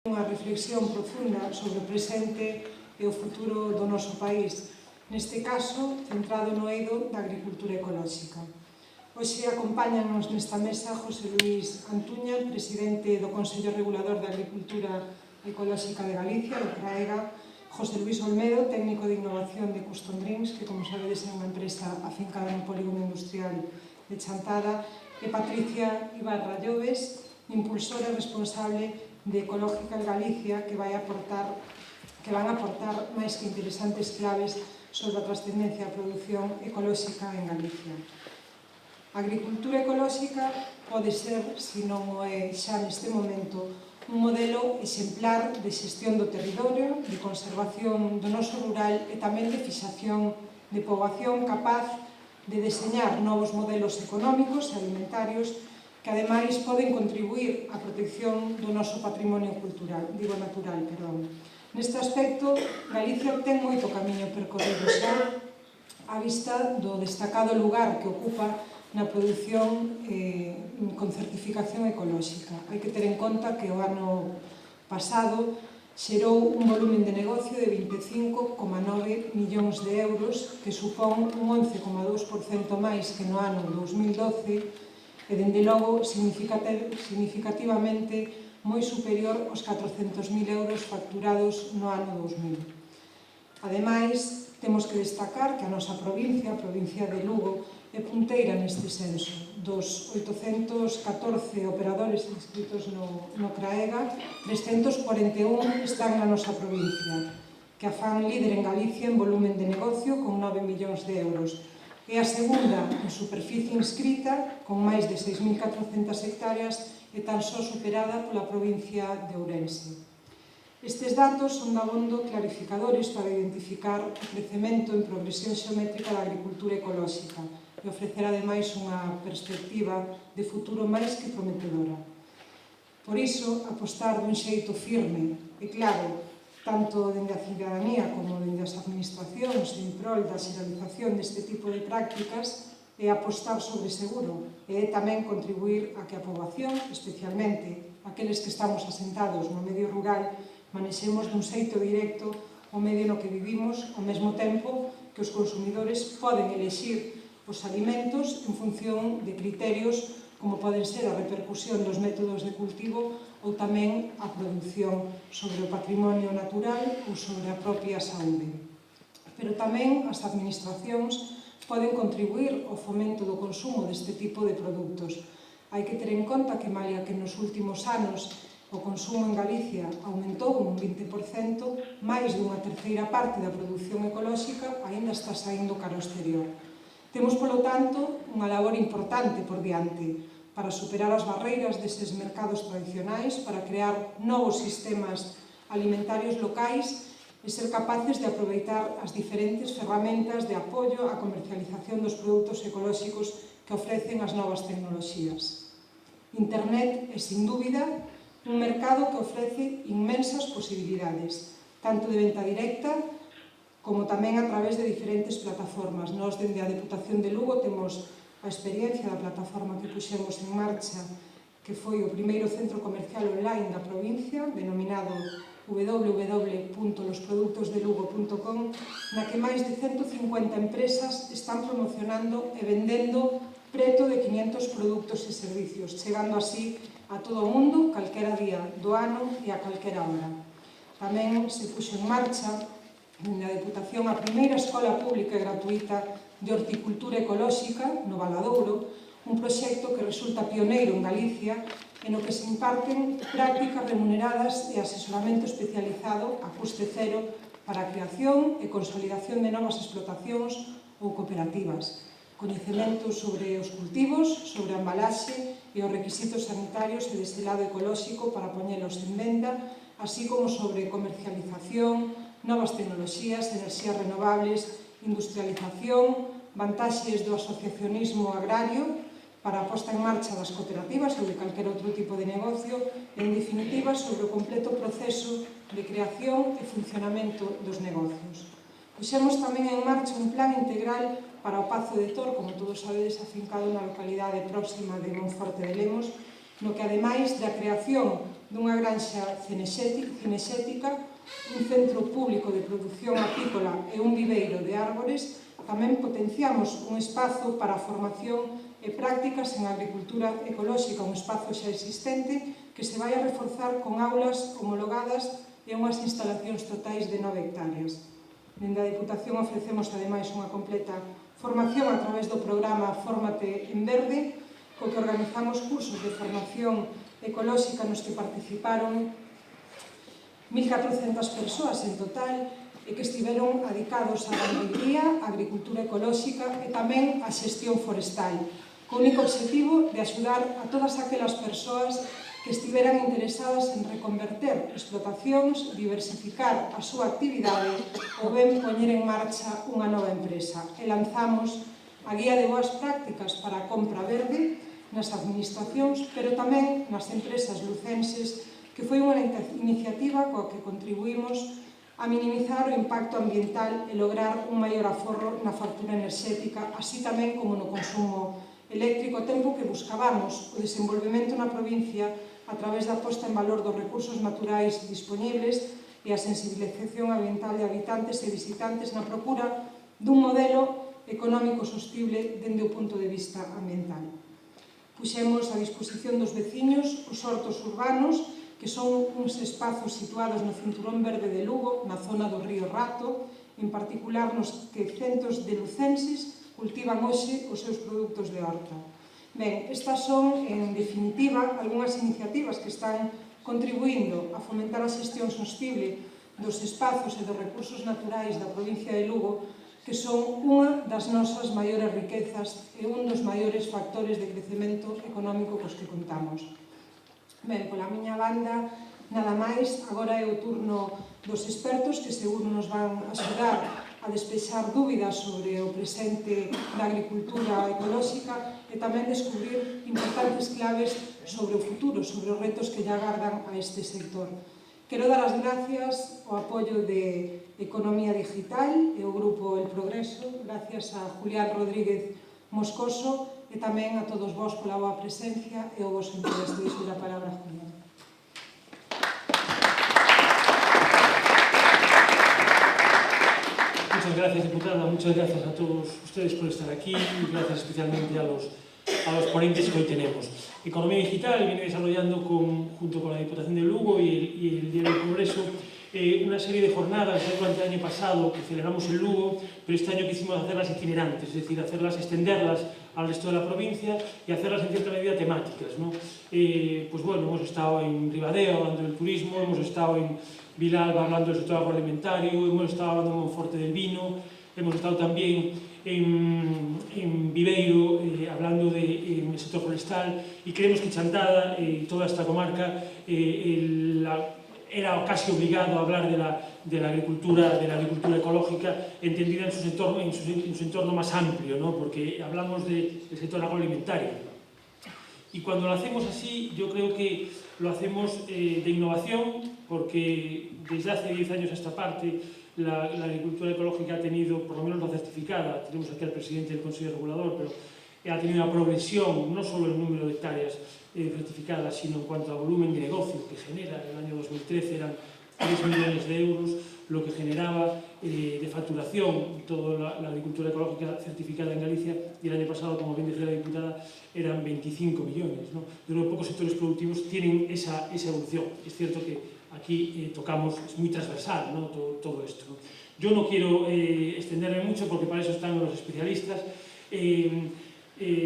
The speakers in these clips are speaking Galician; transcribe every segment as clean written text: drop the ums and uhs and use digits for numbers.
unha reflexión profunda sobre o presente e o futuro do noso país, neste caso centrado no eido da agricultura ecolóxica. Hoxe acompáñanos nesta mesa José Luís Antuña, presidente do Consello Regulador de Agricultura Ecolóxica de Galicia, do CRAEGA, José Luís Olmedo, técnico de innovación de Custom Drinks, que, como sabedes, é unha empresa afincada no polígono industrial de Chantada, e Patricia Ibarra Lloves, impulsora e responsable de Ecológica en Galicia, que van aportar máis que interesantes claves sobre a trascendencia da produción ecolóxica en Galicia. A agricultura ecolóxica pode ser, se non o é xa neste momento, un modelo exemplar de xestión do territorio, de conservación do noso rural e tamén de fixación de poboación capaz de deseñar novos modelos económicos e alimentarios que ademais poden contribuir á protección do noso patrimonio natural. Neste aspecto, Galicia ten moito camiño percorrido xa á vista do destacado lugar que ocupa na produción con certificación ecolóxica. Hai que ter en conta que o ano pasado xerou un volumen de negocio de 25,9 millóns de euros, que supón un 11,2% máis que no ano 2012, e, dende logo, significativamente moi superior aos 400.000 euros facturados no ano 2000. Ademais, temos que destacar que a nosa provincia, a provincia de Lugo, é punteira neste senso. Dos 814 operadores inscritos no CRAEGA, 341 están na nosa provincia, que a fan líder en Galicia en volumen de negocio con 9 millóns de euros. É a segunda en superficie inscrita, con máis de 6.400 hectáreas, e tan só superada pola provincia de Ourense. Estes datos son dabondo clarificadores para identificar o crecemento en progresión xeométrica da agricultura ecolóxica e ofrecer ademais unha perspectiva de futuro máis que prometedora. Por iso, apostar dun xeito firme e claro, tanto dende a cidadanía como dende as administracións en prol da xeralización deste tipo de prácticas, é apostar sobre seguro e é tamén contribuir a que a poboación, especialmente aqueles que estamos asentados no medio rural, manexemos dun xeito directo o medio no que vivimos, ao mesmo tempo que os consumidores poden elexir os alimentos en función de criterios como poden ser a repercusión dos métodos de cultivo ou tamén a produción sobre o patrimonio natural ou sobre a propia saúde. Pero tamén as administracións poden contribuir ao fomento do consumo deste tipo de produtos. Hai que ter en conta que, malia que nos últimos anos o consumo en Galicia aumentou un 20%, máis dunha terceira parte da produción ecolóxica aínda está saindo cara ao exterior. Temos, polo tanto, unha labor importante por diante para superar as barreiras deses mercados tradicionais, para crear novos sistemas alimentarios locais e ser capaces de aproveitar as diferentes ferramentas de apoio á comercialización dos produtos ecolóxicos que ofrecen as novas tecnoloxías. Internet é, sin dúbida, un mercado que ofrece inmensas posibilidades, tanto de venta directa como tamén a través de diferentes plataformas. Nós, dende a Deputación de Lugo, temos a experiencia da plataforma que puxemos en marcha, que foi o primeiro centro comercial online da provincia, denominado www.losproductosdelugo.com, na que máis de 150 empresas están promocionando e vendendo preto de 500 produtos e servicios, chegando así a todo o mundo, calquera día do ano e a calquera hora. Tamén se puxo en marcha na Deputación a primeira escola pública e gratuita de horticultura ecolóxica no Valadouro, un proxecto que resulta pioneiro en Galicia e no que se imparten prácticas remuneradas e asesoramento especializado a custe cero para a creación e consolidación de novas explotacións ou cooperativas, coñecementos sobre os cultivos, sobre a embalaxe e os requisitos sanitarios e de selado ecolóxico para poñelos en venda, así como sobre comercialización, novas tecnoloxías, enerxías renovables, industrialización, vantaxes do asociacionismo agrario para a posta en marcha das cooperativas ou de calquer outro tipo de negocio e, en definitiva, sobre o completo proceso de creación e funcionamento dos negocios. Puxemos tamén en marcha un plan integral para o Pazo de Tor, como todos sabedes, afincado na localidade próxima de Monforte de Lemos, no que, ademais da creación dunha granxa cinexética, un centro público de produción apícola e un viveiro de árbores, tamén potenciamos un espazo para a formación e prácticas en agricultura ecolóxica, un espazo xa existente que se vai a reforzar con aulas homologadas e unhas instalacións totais de 9 hectáreas. Dende a Deputación ofrecemos ademais unha completa formación a través do programa Fórmate en Verde, co que organizamos cursos de formación ecolóxica nos que participaron 1.400 persoas en total e que estiveron adicados á ganadería, á agricultura ecolóxica e tamén á xestión forestal, co único obxectivo de axudar a todas aquelas persoas que estiveran interesadas en reconverter explotacións, diversificar a súa actividade ou ben poñer en marcha unha nova empresa. E lanzamos a Guía de Boas Prácticas para a Compra Verde nas administracións, pero tamén nas empresas lucenses, que foi unha iniciativa coa que contribuímos a minimizar o impacto ambiental e lograr un maior aforro na factura enerxética, así tamén como no consumo eléctrico, a tempo que buscábamos o desenvolvemento na provincia a través da posta en valor dos recursos naturais disponibles e a sensibilización ambiental de habitantes e visitantes na procura dun modelo económico sostible dende o punto de vista ambiental. Puxemos a disposición dos veciños os hortos urbanos, que son uns espazos situados no Cinturón Verde de Lugo, na zona do río Rato, en particular nos que centos de lucenses cultivan hoxe os seus produtos de horta. Ben, estas son, en definitiva, algunhas iniciativas que están contribuindo a fomentar a xestión sostible dos espazos e dos recursos naturais da provincia de Lugo, que son unha das nosas maiores riquezas e un dos maiores factores de crecemento económico cos que contamos. Ben, pola miña banda, nada máis, agora é o turno dos expertos que seguro nos van axudar a despexar dúbidas sobre o presente da agricultura ecolóxica e tamén descubrir importantes claves sobre o futuro, sobre os retos que lle agardan a este sector. Quero dar as gracias ao apoio de Economía Digital e o Grupo El Progreso, gracias a Julián Rodríguez Moscoso e tamén a todos vós pola vosa presencia e o voso interés. Deixo a palabra a Julián. Muchas gracias, diputada. Muchas gracias a todos ustedes por estar aquí y gracias especialmente a los ponentes que hoy tenemos. Economía Digital viene desarrollando junto con la Diputación de Lugo y el Diario del Progreso una serie de jornadas durante el año pasado que celebramos en Lugo, pero este año quisimos hacerlas itinerantes, es decir, extenderlas al resto de la provincia y hacerlas en cierta medida temáticas, ¿no? Pues bueno, hemos estado en Ribadeo hablando del turismo, hemos estado en Vilalba hablando del sector agroalimentario, hemos estado hablando en Monforte del vino, hemos estado también en Viveiro hablando del sector forestal y creemos que Chantada y toda esta comarca era casi obligado a hablar de la agricultura ecológica entendida en su entorno más amplio, ¿no? Porque hablamos del sector agroalimentario. Y cuando lo hacemos así, yo creo que lo hacemos de innovación, porque desde hace 10 años a esta parte la agricultura ecológica ha tenido, por lo menos la certificada, tenemos aquí al presidente del Consejo Regulador, pero ha tenido una progresión, no solo en el número de hectáreas certificadas, sino en cuanto a volumen de negocio que genera. En el año 2013 eran 3 millones de euros lo que generaba de facturación toda la agricultura ecológica certificada en Galicia, y el año pasado, como bien decía la diputada, eran 25 millones, ¿no? Yo creo que pocos sectores productivos tienen esa evolución. Es cierto que aquí tocamos, es muy transversal, ¿no? todo esto, ¿no? Yo no quiero extenderme mucho porque para eso están los especialistas.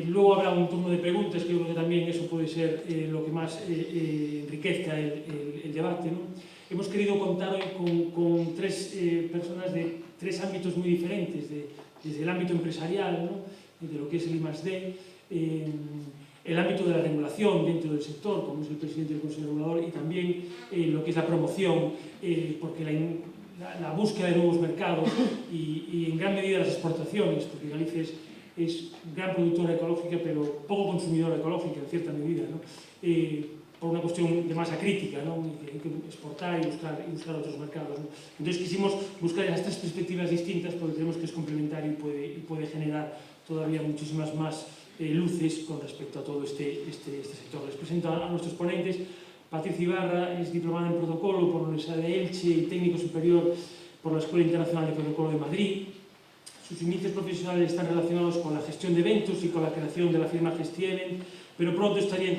Luego habrá un turno de preguntas, que yo creo que también eso puede ser lo que más enriquezca el debate, ¿no? Hemos querido contar hoy con tres personas de tres ámbitos muy diferentes, desde el ámbito empresarial, ¿no? De lo que es el I+D, el ámbito de la regulación dentro del sector, como es el presidente del Consejo Regulador, y también lo que es la promoción, porque la búsqueda de nuevos mercados y en gran medida las exportaciones, porque Galicia es gran productora ecológica, pero poco consumidora ecológica en cierta medida, ¿no? Por una cuestión de masa crítica, ¿no? Hay que exportar y buscar otros mercados, ¿no? Entonces quisimos buscar esas tres perspectivas distintas porque creemos que es complementario y puede generar todavía muchísimas más luces con respecto a todo este sector. Les presento a nuestros ponentes Patricia Ibarra es diplomada en protocolo por la Universidad de Elche y técnico superior por la Escuela Internacional de Protocolo de Madrid. Sus inicios profesionales están relacionados con la gestión de eventos y con la creación de la firma Gestieven, pero pronto entraría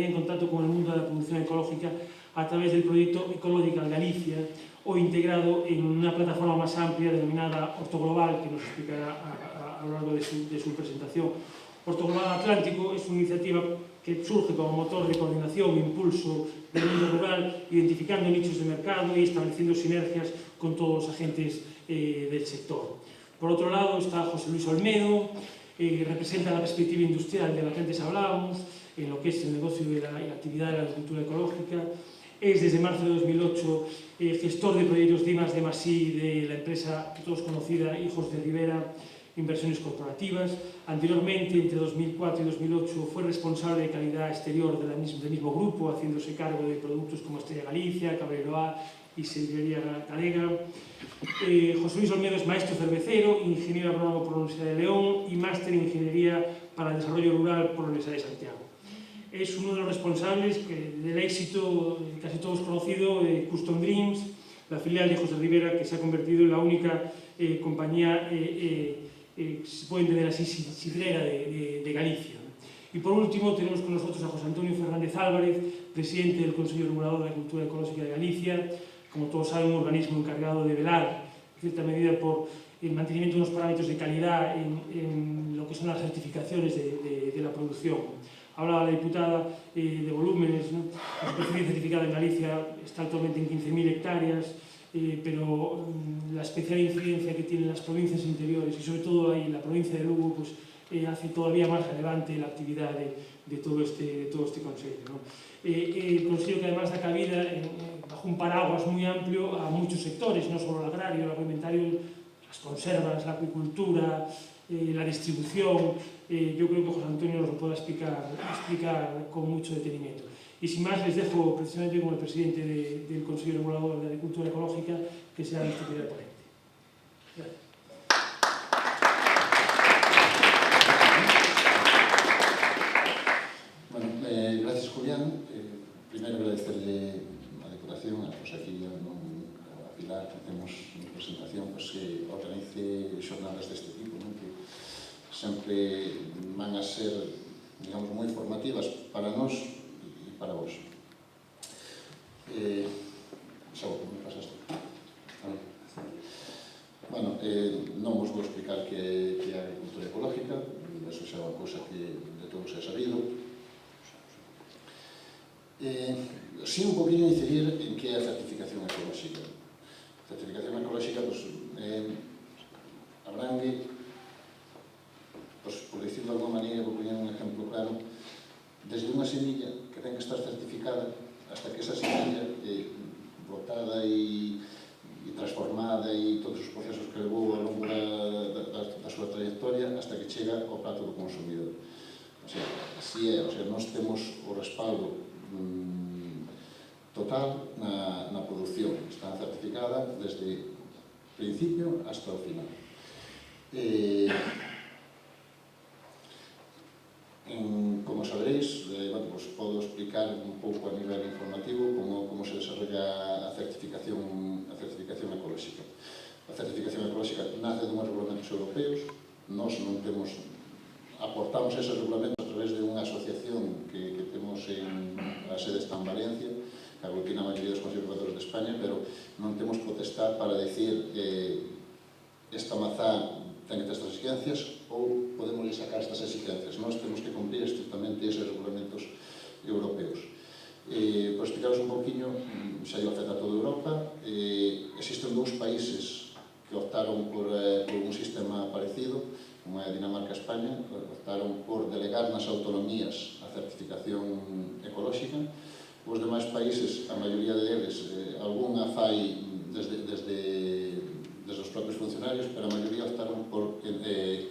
en contacto con el mundo de la producción ecológica a través del proyecto Ecological Galicia, o integrado en una plataforma más amplia denominada Ortoglobal, que nos explicará a lo largo de su presentación. Ortoglobal Atlántico es una iniciativa que surge como motor de coordinación e impulso del mundo rural, identificando nichos de mercado y estableciendo sinergias con todos los agentes del sector. Por otro lado está José Luis Olmedo, representa la perspectiva industrial de la que antes hablábamos, en lo que es el negocio y la actividad de la agricultura ecológica. Es desde marzo de 2008 gestor de proyectos de I+D+I de la empresa todos conocida Hijos de Rivera Inversiones Corporativas. Anteriormente, entre 2004 y 2008, fue responsable de calidad exterior del mismo grupo, haciéndose cargo de productos como Estrella Galicia, Cabreloa y Sellería Galega. José Luis Olmedo es maestro cervecero, ingeniero agrónomo por la Universidad de León y máster en Ingeniería para el Desarrollo Rural por la Universidad de Santiago. Es uno de los responsables del éxito casi todos conocido de Custom Dreams, la filial de Hijos de Rivera, que se ha convertido en la única compañía, se puede entender así, sidrera de Galicia. Y por último tenemos con nosotros a José Antonio Fernández Álvarez, presidente del Consejo Regulador de la Agricultura Ecológica de Galicia, como todos saben, un organismo encargado de velar, en cierta medida, por el mantenimiento de unos parámetros de calidad en lo que son las certificaciones de la producción. Hablaba la diputada de volúmenes, ¿no? La superficie certificada en Galicia está actualmente en 15.000 hectáreas, pero la especial incidencia que tienen las provincias interiores y sobre todo ahí la provincia de Lugo, pues, hace todavía más relevante la actividad de todo este Consejo, ¿no? El Consejo, que además da cabida bajo un paraguas muy amplio a muchos sectores, no solo el agrario, el agroalimentario, las conservas, la acuicultura, la distribución. Yo creo que José Antonio nos lo podrá explicar con mucho detenimiento. Y sin más, les dejo precisamente con el presidente del Consejo Regulador de Agricultura Ecológica, que será nuestro primer ponente. Gracias. Bueno, gracias, Julián. Primero agradecerle a Diputación, a Rosaquilla, a Pilar, que temos na presentación, pues, que organice xornadas deste tipo, ¿no? Que sempre van a ser, digamos, moi formativas para nós e para vos. Saúl, me pasaste? Bueno, non vos vou explicar que é a agricultura ecológica, eso xa é unha cousa que de todos é sabido. Sí, un poquinho incidir en que é a certificación ecolóxica. A certificación ecolóxica, pues, abrangue, pues, por decirlo de alguma maneira, vou poñer un exemplo claro, desde unha semilla que ten que estar certificada hasta que esa semilla, botada e transformada e todos os procesos que levou ao longo da súa trayectoria hasta que chega ao prato do consumidor. O sea, así é, o sea, nós temos o respaldo total na produción, está certificada desde o principio hasta o final. Como sabréis, bueno, pues podo explicar un pouco a nivel informativo como se desarrolla a certificación ecolóxica. A certificación ecolóxica nace dunhos regulamentos europeos, nós non temos, aportamos esos regulamentos a través de unha asociación que temos en a sede está en Valencia, que aglutina a maioría dos conservadores de España, pero non temos potestad para decir esta mazá ten que ter estas exigencias ou podemos sacar estas exigencias. Nós temos que cumprir estrictamente esos regulamentos europeos. Por explicaros un poquinho, xa lle afecta a toda Europa, existen dous países que optaron por un sistema parecido, como é Dinamarca e España, optaron por delegar nas autonomías a certificación ecolóxica. Os demais países, a maioría deles, algunha fai desde os propios funcionarios, pero a maioría optaron por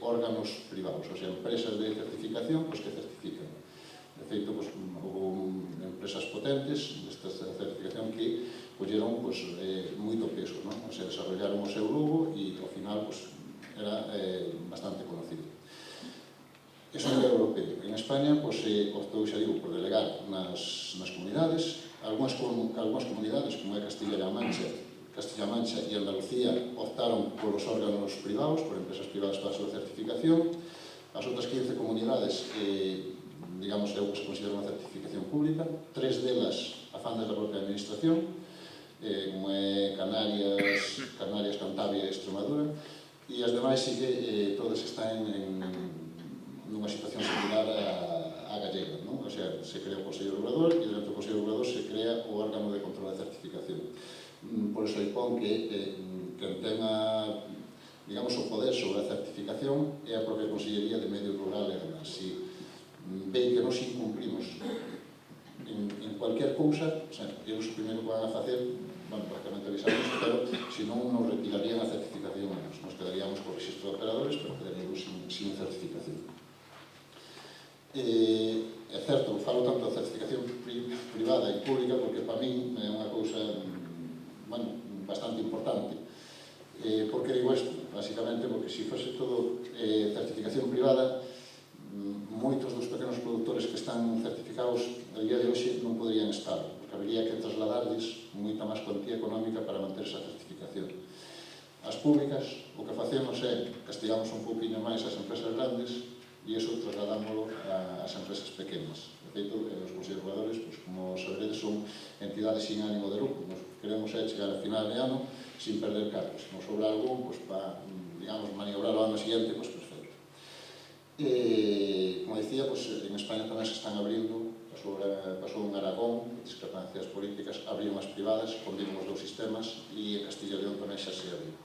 órganos privados, ou sea, empresas de certificación, que certifican. De feito, houve empresas potentes desta certificación que colleron moito peso, o sea, desarrollaron o seu logo e, ao final, era bastante conocido. Eso a nivel europeo. En España optou, xa digo, por delegar nas comunidades. Algúnas comunidades, como é Castilla-La Mancha e Andalucía, optaron polos órganos privados, por empresas privadas para a súa certificación. As outras 15 comunidades, digamos, é o que se considera unha certificación pública. 3 delas a fan da propia administración, como é Canarias, Cantabria e Extremadura, e as demais sí que todas están nunha situación similar a gallega, non? O sea, se crea o Consello Regulador e dentro do Consello Regulador se crea o órgano de control de certificación. Por iso aí pon que quen tenga, digamos, o poder sobre a certificación é a propia Consellería de Medio Rural e demais. Si ve que nos incumprimos en cualquier cousa, o sea, eles o primeiro que van a facer, bueno, prácticamente avisamos, pero se non nos retirarían a certificación, nos quedaríamos co registro de operadores, pero quedaríamos sin certificación. É certo, falo tanto da certificación privada e pública porque para min é unha cousa bastante importante. Por que digo isto? Basicamente porque se fose todo certificación privada, moitos dos pequenos produtores que están certificados a día de hoxe non poderían estar, porque habería que trasladarles moita máis cuantía económica para manter esa certificación. As públicas, o que facemos é castigamos un pouquinho máis as empresas grandes e iso trasladámoslo ás empresas pequenas. De feito, os conservadores, como saberedes, son entidades sin ánimo de lucro. Nos queremos chegar a final de ano sin perder cargos. Se nos sobra algún, para, digamos, maniobrar o ano siguiente, perfecto. Como dicía, en España tamén se están abrindo, pasou en Aragón, discrepancias políticas, abriron as privadas, conviven os dous sistemas, e en Castilla e León tamén xa se abriu.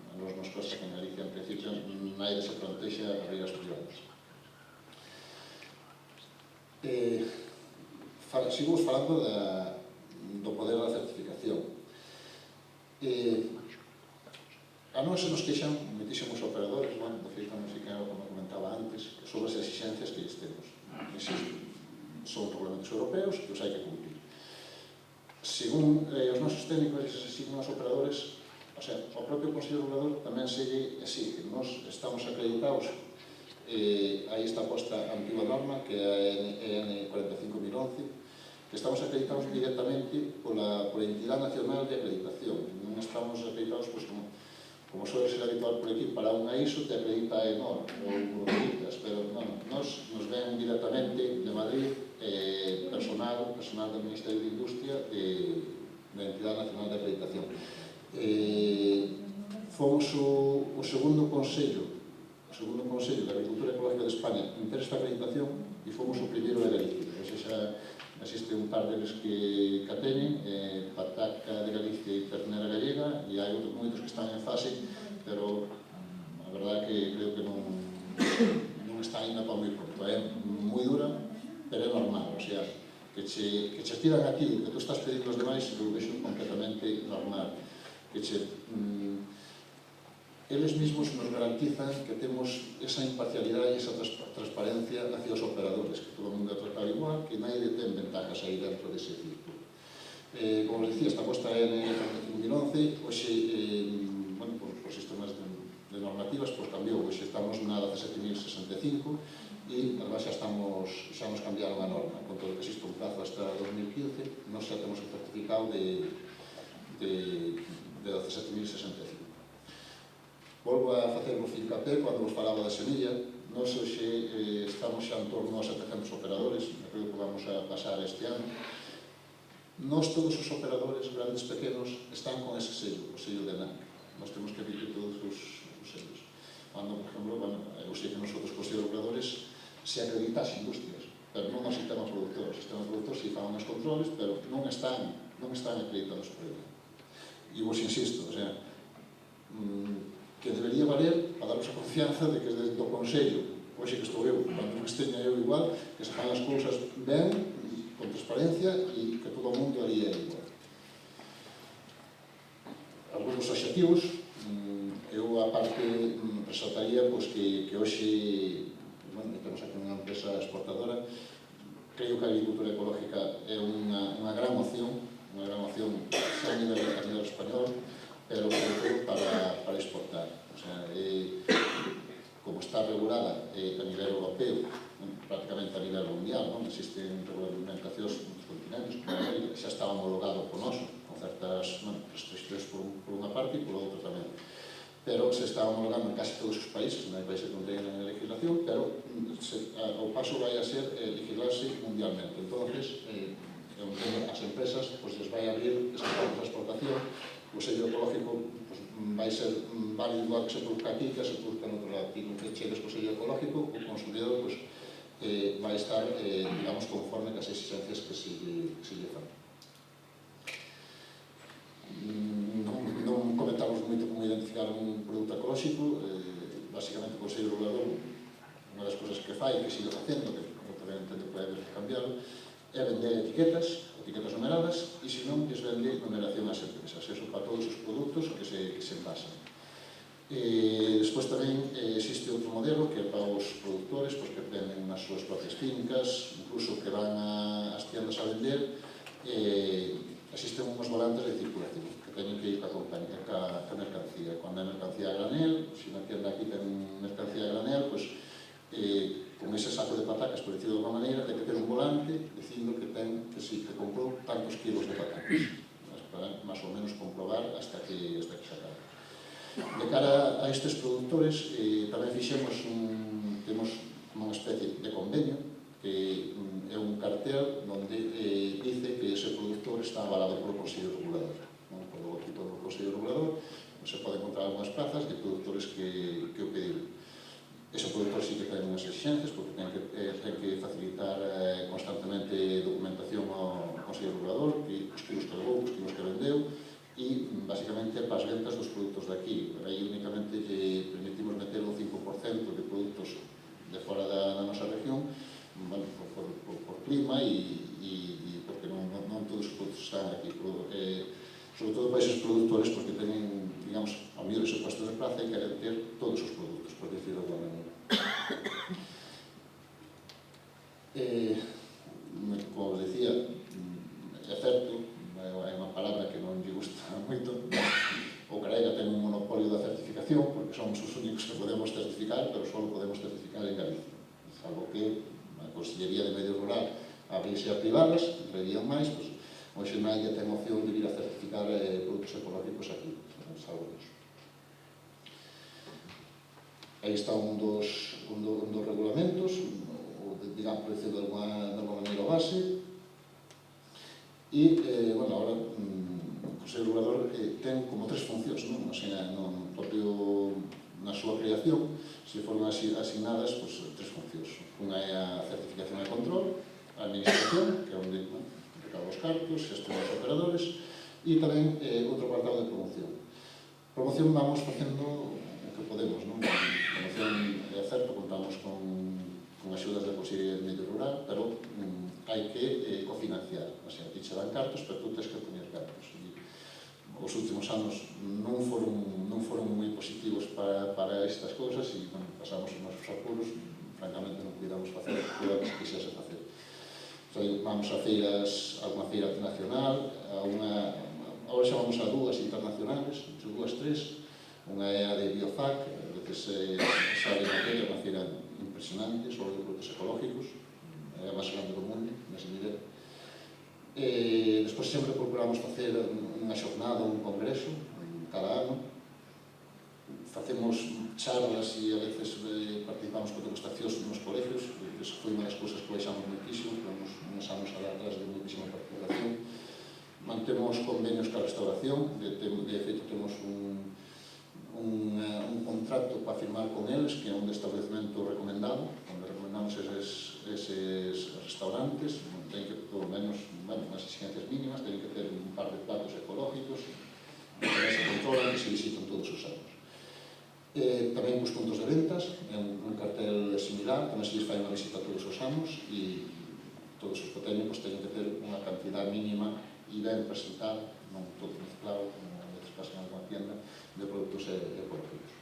A nos consta que en Galicia, en principio, naide se plantexa abrir as privadas. Seguimos falando do poder da certificación. A nós se nos queixan moitísimos operadores, de feito, non sei que era como comentaba antes, sobre as exigencias que lles temos. Son regulamentos europeos que os hai que cumprir. Según os nosos técnicos, esas exigen aos operadores, o sea, o propio Consello Regulador tamén se exige. Nos estamos acreditados, aí está posta a antiga norma, que é a EN 45011, que estamos acreditados directamente pola Entidade Nacional de Acreditación. Non estamos acreditados, como suele ser habitual por aquí, para unha ISO te acredita a ENOR ou CITAS, pero nos ven directamente de Madrid personal do Ministerio de Industria da Entidade Nacional de Acreditación. Fomos o segundo Consello de Agricultura Ecológica de España en ter esta acreditación e fomos o primeiro de Galicia. Xa existe un par deles que a teñen, Pataca de Galicia e Ternera Gallega, e hai outros moitos que están en fase, pero a verdade que creo que non está ainda para moi pronto. É moi dura, pero é normal, o sea, que che pidan a ti, que tú estás pedindo aos demais, eu vexo completamente normal. Que eles mesmos nos garantizan que temos esa imparcialidade e esa transparencia hacia os operadores, que todo o mundo é tratado igual, que nadie ten ventajas aí dentro dese círculo. Como os dicía, esta posta é en 2011, hoxe, por sistemas de normativas, cambiou, hoxe estamos na 17.065 e además xa nos cambiaron a norma, con todo que existe un plazo hasta 2015, nós xa temos o certificado de 17.065. Volvo a facer un fincapé cando vos falaba da semilla. Nós hoxe estamos xa en torno aos 700 operadores, creo que vamos a pasar este ano. Nós, todos os operadores, grandes, pequenos, están con ese sello, o sello de NAC. Nós temos que emitir todos os sellos. Cando, por exemplo, eu sei que nosotros, os operadores, se acreditase industrias, pero non o sistema productor. O sistema productor se fan os controles, pero non están acreditados por ele. E vos insisto, o sea, que debería valer para daros a confianza de que desde o Consello, hoxe que estou eu, cando non esteña eu igual, que se fan as cousas ben, con transparencia e que todo o mundo ali é igual. Alguns dos obxectivos, eu a parte resaltaría que hoxe, temos aquí unha empresa exportadora, creo que a agricultura ecológica é unha gran opción xa a nivel español, pero sobre todo para exportar. O sea, como está regulada a nivel europeo, prácticamente a nivel mundial, non? Existen regulamentacións nos continentes, como a América, que xa está homologado co noso, con certas restriccións por unha parte e por outra tamén. Pero se está homologando en casi todos os países, non hai países que non teñen legislación, pero o paso vai a ser legislarse mundialmente. Entonces, as empresas les vai abrir esa exportación, o sello ecológico vai ser válido igual que se produzca aquí, que se produzca en outro lado. E que chegues co sello ecológico, o consumidor vai estar, digamos, conforme cas exigencias que se lle fan. Non comentamos moito como identificar un produto ecolóxico, basicamente o Consello Regulador, unha das cousas que fai, que sigue facendo, que tamén entendo que vai haber que cambiarlo, é vender etiquetas numeradas, e se non, es vende numeración ás empresas. Eso para todos os produtos que se envasan. Despois tamén existe outro modelo que é para os produtores que venden nas súas propias fincas, incluso que van ás tiendas a vender. Existen unhos volantes de circulación que teñen que ir ca mercancía. Cando é mercancía a granel, se na tienda aquí ten mercancía a granel, con ese saco de patacas, por decirlo de alguma maneira, ten que ter un volante dicindo que comprou tantos kilos de patacas, para máis ou menos comprobar hasta que se acabe. De cara a estes produtores, tamén temos unha especie de convenio, que é un cartel onde dice que ese produtor está avalado polo Consello Regulador. Polo logotipo do Consello Regulador se pode encontrar algunhas plazas de produtores que o pediron. Ese productor sí que ten unhas exigencias, porque ten que facilitar constantemente documentación ao Consello Regulador, os kilos que levou, os kilos que vendeu, e basicamente para as ventas dos produtos de aquí. Aí únicamente permitimos meter un 5% de produtos de fora da nosa región, por clima e porque non todos os produtos están aquí. Sobre todo para esos productores, porque teñen, digamos, ao mellor ese puesto de praza e queren ter todos os produtos, por decirlo de alguma maneira. Como os decía, é certo, é unha palabra que non lle gusta moito, o Carega ten un monopolio da certificación, porque somos os únicos que podemos certificar, pero só podemos certificar en Galicia. Salvo que a Consellería de Medio Rural abrise a privadas, entrarían máis, hoxe Naia ten opción de vir a certificar produtos ecológicos aquí, salvo Deus. Aí está un dos regulamentos, digamos, por decirlo de alguma maneira base, e, bueno, agora o Consello Regulador ten como tres funcións, non? Na súa creación, se foron asignadas tres funcións. Unha é a certificación e control, a administración, que é onde recaba os cartos, xestión dos operadores, e tamén outro apartado de promoción. Promoción vamos facendo o que podemos, non? Promoción, é certo, contamos con axudas da Consellería de Medio Rural, pero hai que cofinanciar. O sea, ti che dan cartos, pero tú tens que poñer cartos. Os últimos anos non foron moi positivos para estas cousas e pasamos os nosos apuros, francamente non pudamos facer todo o que se quixese facer. Vamos a feiras, a unha feira nacional, agora xa vamos a dúas internacionales, entre dúas, tres. Unha é a de Biofac, que se sabe na feira, unha feira impresionante sobre produtos ecológicos, é a máis grande do mundo, nese nivel. Despois sempre procuramos facer unha xornada, un congreso, cada ano. Facemos charlas e a veces participamos con degustacións nos colegios, eso foi unha das cousas que baixamos moitísimo, temos uns anos atrás de moitísima participación. Mantemos convenios ca restauración, de feito temos un contrato para firmar con eles, que é un establecemento recomendado, onde recomendamos eses restaurantes, ten que, polo menos, unhas exigencias mínimas, ten que ter un par de platos ecológicos, que se controlan e se visitan todos os anos. Tamén os puntos de ventas, é un cartel similar, tamén se lles fai unha visita todos os anos e todos os técnicos teñen que ter unha cantidad mínima e ben presentado, non todo mezclado, como a veces pasa en alguna tienda, de produtos ecológicos.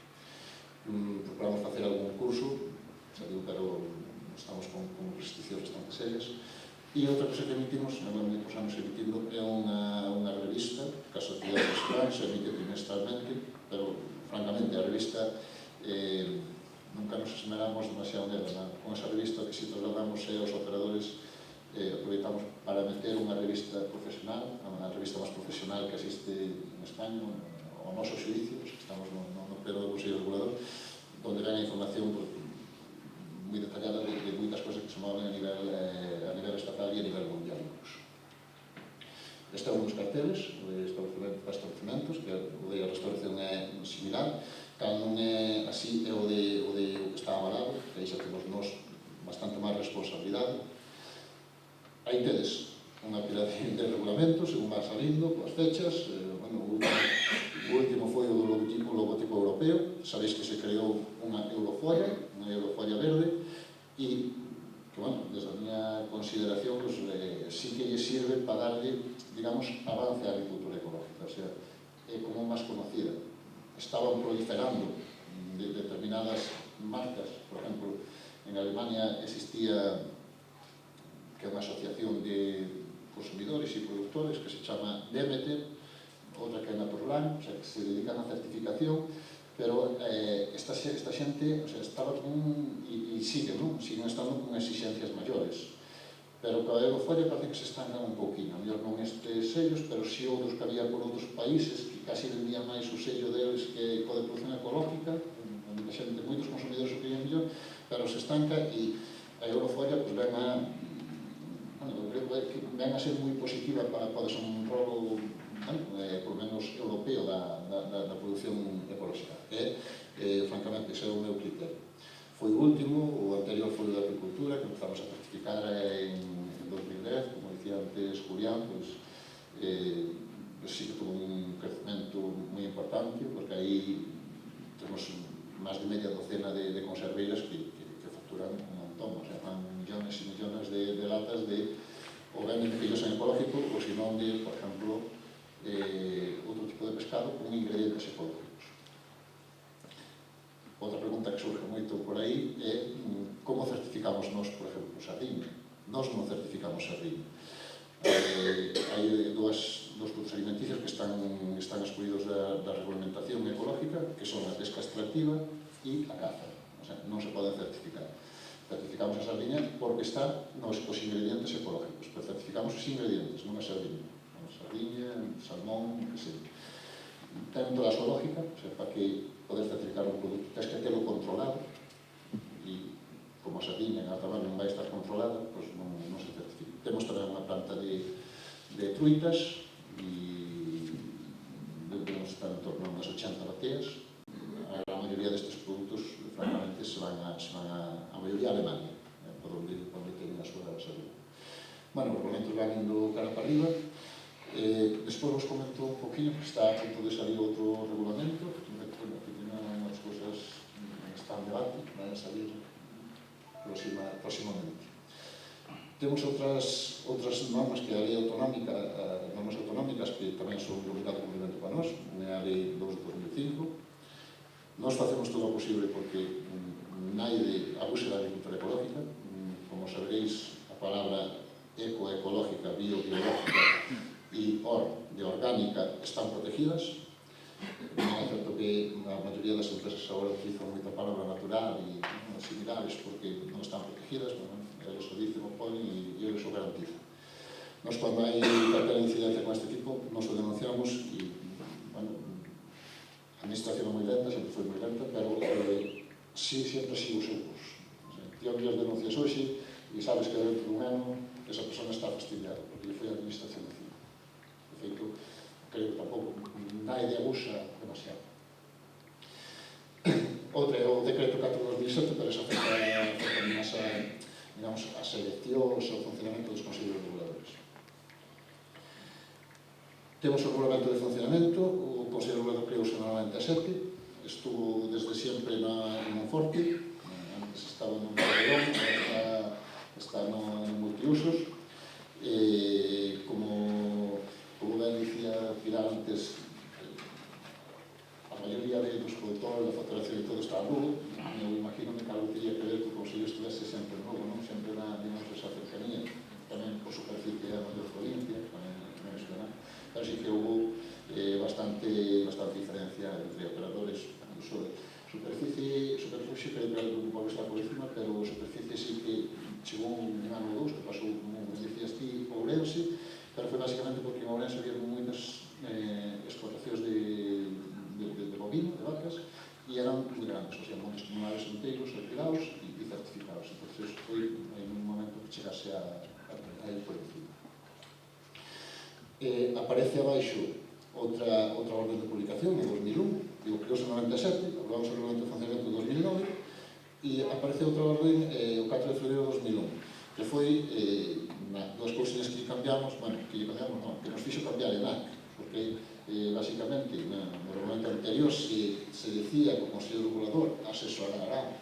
Procuramos facer algún curso, pero estamos con restriccións bastante serias. E outra cosa que emitimos, normalmente estamos emitindo, é unha revista, que a Sociedade de Restaurantes emite trimestralmente, pero francamente a revista nunca nos esmeramos demasiado nela. Con esa revista que si trasladamos aos operadores aproveitamos para meter unha revista profesional, a revista máis profesional que existe en España, o noso xuicio, estamos no pleno do Consello Regulador, onde ven a información moi detallada de moitas cosas que se moven a nivel estatal e a nivel mundial incluso. Este é un dos carteles de establecimentos, que o de restauración é similar, cada non é así, é o de que está avalado, que aí xa temos nós bastante máis responsabilidade. Aí tedes unha pila de regulamentos, según va salindo, coas fechas. O último foi o do logotipo europeo. Sabéis que se creou unha Eurofolla verde, e que, desde a miña consideración, sí que lle sirve para darlle, digamos, avance á agricultura ecológica. O sea, é como máis conocida. Estaban proliferando de determinadas marcas. Por exemplo, en Alemania existía que é unha asociación de consumidores e productores que se chama Demeter, outra que é Naturland, o sea, que se dedican a certificación, pero esta xente, o sea, estaba e siguen estando con exigencias maiores. Pero coa Eurofolla parece que se estancan un pouquinho, a mellor non estes sellos, pero si outros que había por outros países que casi vendían máis o sello deles que coa de producción ecológica, onde a xente, moitos consumidores o querían mellor, pero se estanca, e a Eurofolla ven a ser moi positiva para ser un rolo, por menos europeo, da produción ecolóxica. Francamente, ese é o meu criterio. Foi o último, o anterior foi o da agricultura, que empezamos a certificar en 2010, como dicía antes Julián, sí que tuvo un crecimiento moi importante, porque aí temos máis de media docena de conserveiras que facturan un montón, o sea, fan millones e millones de latas o venden que ellos en ecológico, ou se non de, por exemplo, outro tipo de pescado con ingredientes ecológicos. Outra pregunta que surge moito por aí é como certificamos nós, por exemplo, sardiña. Nós non certificamos sardiña. Hai dous produtos alimenticios que están excluídos da regulamentación ecológica, que son a pesca extractiva e a caza. O sea, non se poden certificar. Certificamos a sardiña porque está nos ingredientes ecológicos, pero certificamos os ingredientes, non a sardiña. A sardiña, salmón, que sei. Ten toda a súa lógica, o sea, para que poder certificar un produto, tens que telo controlado, e como a sardiña en alta mar non vai estar controlada, pois non se certifica. Temos tamén unha planta de truitas, e debemos estar en torno a unas 80 bateas. A gran maioría destes produtos, francamente, se van a maioría a Alemania, por onde teñen a súa salud. Bueno, os regulamentos van indo cara para arriba. Despois vos comento un poquinho, que está a punto de salir outro regulamento, que tiene unhas cousas que están en debate, van a salir próximamente. Temos outras normas que a lei autonómica, normas autonómicas que tamén son de obligado cumprimento para nós, é a lei 2 de 2005. Nós facemos todo o posible porque naide abuse da agricultura ecológica. Como saberéis, a palabra eco, ecológica, bio, biológica e de orgánica están protegidas. Non é certo que a maioría das empresas agora utilizan moita palabra natural e similares porque non están protegidas, eles o dicen, o ponen e eles o garantizan. Nos, cando hai calquera incidencia con este tipo, nos o denunciamos e, a administración é moi lenta, sempre foi moi lenta, pero sempre sigo o seu curso. Ti envías denuncias hoxe e sabes que dentro dun ano esa persona está fastidiada porque foi a administración de cima. De feito, creo que tampouco nadie abusa demasiado. Outra é o decreto 4/2007, pero esa afecta máis a selección, o funcionamento dos consellos reguladores. Temos o regulamento de funcionamento, o Consello Regulador creouse no 97, estuvo desde sempre en Monforte, antes estaba no Pabellón, agora está no multiusos. Como ben dicía Pilar antes, a maioría dos produtores, da facturación e todo está en Lugo. Eu imagino que algo teria que ver que o Consello estivese sempre en Lugo, non sempre digamos, esa cercanía, tamén por superficie a maior provincia, tamén menos que nada. Pero sí que houve bastante diferencia entre operadores, incluso superficie, pero chegou un ano ou dous que pasou, como dicías ti, Ourense, pero foi basicamente porque en Ourense había moitas explotacións de bovino, de vacas, e eran moi grandes, o sea, montes comunales inteiros, alquilados e certificados. Entonces foi en un momento que chegase a ir por encima. Aparece abaixo outra orden de publicación, en 2001, digo, creouse en 97, hablamos do reglamento de funcionamento de 2009, e aparece outra orden o 4 de febrero de 2001, que foi dúas cousinhas que cambiamos, que nos fixo cambiar ENAC, porque basicamente no reglamento anterior se decía que o Consello Regulador asesorará,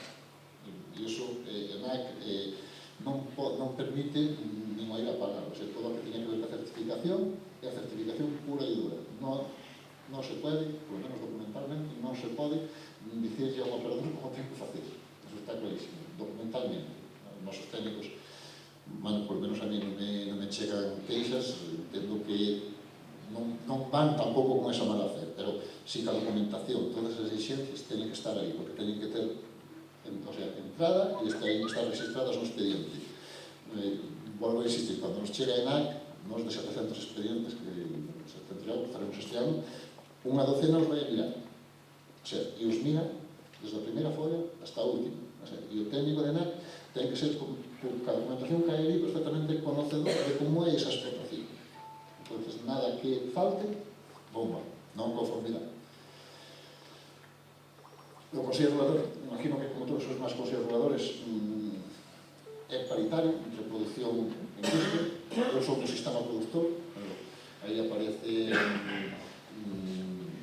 e iso ENAC non permite nin oír a palabra, o sea, todo o que tiña que ver con a certificación é a certificación pura e dura. Non se pode, por lo menos documentalmente, non se pode dicirlle a un operador como ten que facer. Eso está clarísimo, documentalmente. Os nosos técnicos, por lo menos a mí non me chegan queixas, entendo que non van tampouco con esa mala fe, pero si que a documentación, todas as exigencias teñen que estar aí, porque teñen que ter entrada e estar registradas no expediente. Volvo a insistir, cando nos chega a ENAC, nos de 700 expedientes que faremos este ano, unha docena os vai a mirar. O sea, e os mira desde a primeira folla hasta a última. O sea, e o técnico de ENAC ten que ser, con a documentación que hai ali, perfectamente conocedor de como é esa explotación. Entonces, nada que falte, bomba, non conformidade. O Consello Regulador, imagino que como todos os máis consellos reguladores, é paritario entre produción e industria. Eu sou do sistema productor, aí aparece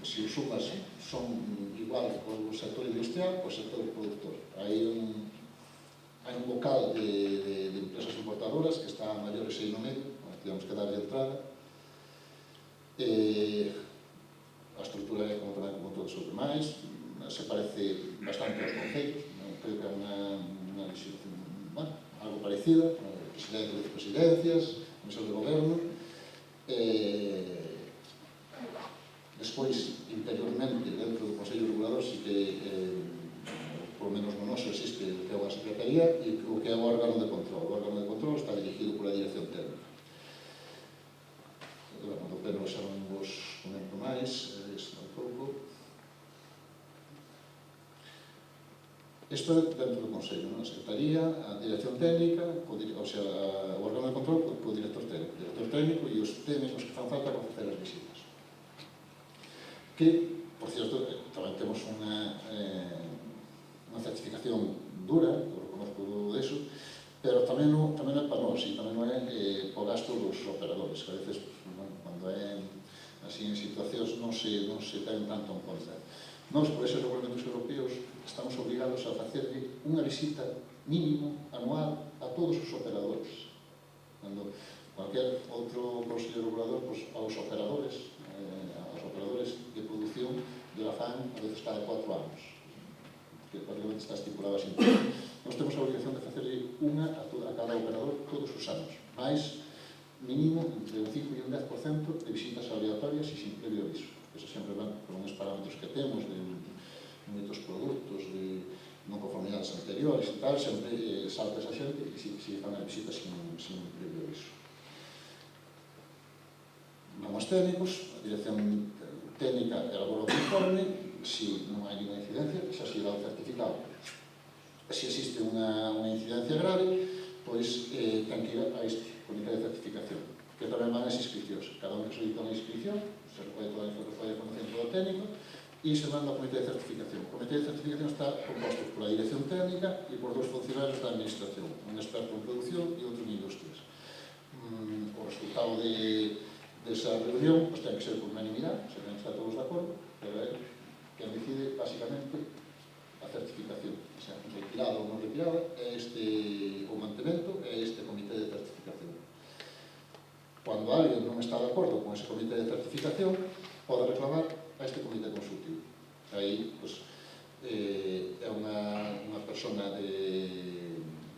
se os sumas son igual co sector industrial co sector productor. Hai un vocal de empresas importadoras que está a maiores aí no medio, tivemos que darlle entrada. A estrutura é como todos os demais, se parece bastante aos concellos, creo que é unha legislación, algo parecida, presidencia de vicepresidencias, comisión de goberno. Despois, interiormente, dentro do Consello Regulador, si que, por lo menos no noso, existe o que é unha secretaría e o que é o órgano de control. O órgano de control está dirigido pola dirección técnica. Do pleno xa non vos comento máis, isto un pouco. Isto é dentro do Consello, a Secretaría, a Dirección Técnica, o sea, o órgano de control co director técnico e os técnicos que fan falta para facer as visitas. Que, por cierto, tamén temos unha certificación dura, eu reconozco deso, pero tamén é para nós e tamén é o gasto dos operadores, que a veces, cando é así en situacións, non se ten tanto en conta. Nós, por esos regulamentos europeos, estamos obligados a facerle unha visita mínimo anual a todos os operadores. Cando cualquier outro consello regulador, aos operadores de produción de la FAN, a veces cada 4 anos, que prácticamente está estipulado así. Nós temos a obligación de facerle unha a cada operador todos os anos, máis mínimo entre un 5 e un 10% de visitas aleatorias e sin previo aviso. Eso sempre van por uns parámetros que temos de moitos produtos, de non conformidades anteriores e tal, sempre salta esa xente e si fan a visita sin previo aviso. Vamos técnicos, a dirección técnica elabora o informe, si non hai ninguna incidencia, xa se dá o certificado. Se existe unha incidencia grave, pois ten que ir a este comité de certificación, que tamén van as inscripcións. Cada un que solicita unha inscripción, se recolle toda a información do técnico e se manda ao comité de certificación. O comité de certificación está composto pola dirección técnica e por 2 funcionarios da administración, un experto en producción e outro en industrias. O resultado desa reunión ten que ser por unanimidade, se ten que estar todos de acordo, pero é quen decide basicamente a certificación, o sea, retirada ou non retirada, o mantemento é este comité de certificación. Cando alguén non está de acordo con ese comité de certificación, pode reclamar a este comité consultivo. Aí, é unha persona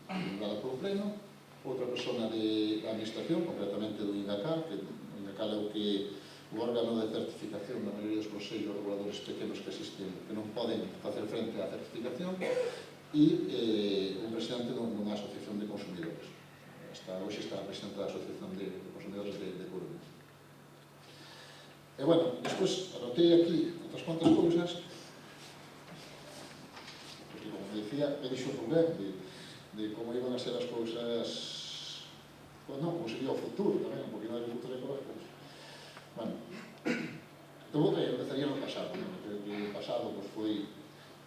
nombrada polo pleno, outra persona da administración, concretamente do INACAL, que o INACAL é o órgano de certificación da maioría dos consellos reguladores pequenos que existen, que non poden facer frente á certificación, e un presidente nunha asociación de consumidores. Hoxe está a presidente da Asociación de Consumidores de Coruña. E, bueno, despois anotei aquí outras cuantas cousas, porque, como me dicía, me dixo Rubén de como iban a ser as cousas, bueno, como sería o futuro tamén, un poquinho da agricultura ecológica. Bueno, entón, empezaría no pasado, ¿no? Creo que o pasado pues, foi,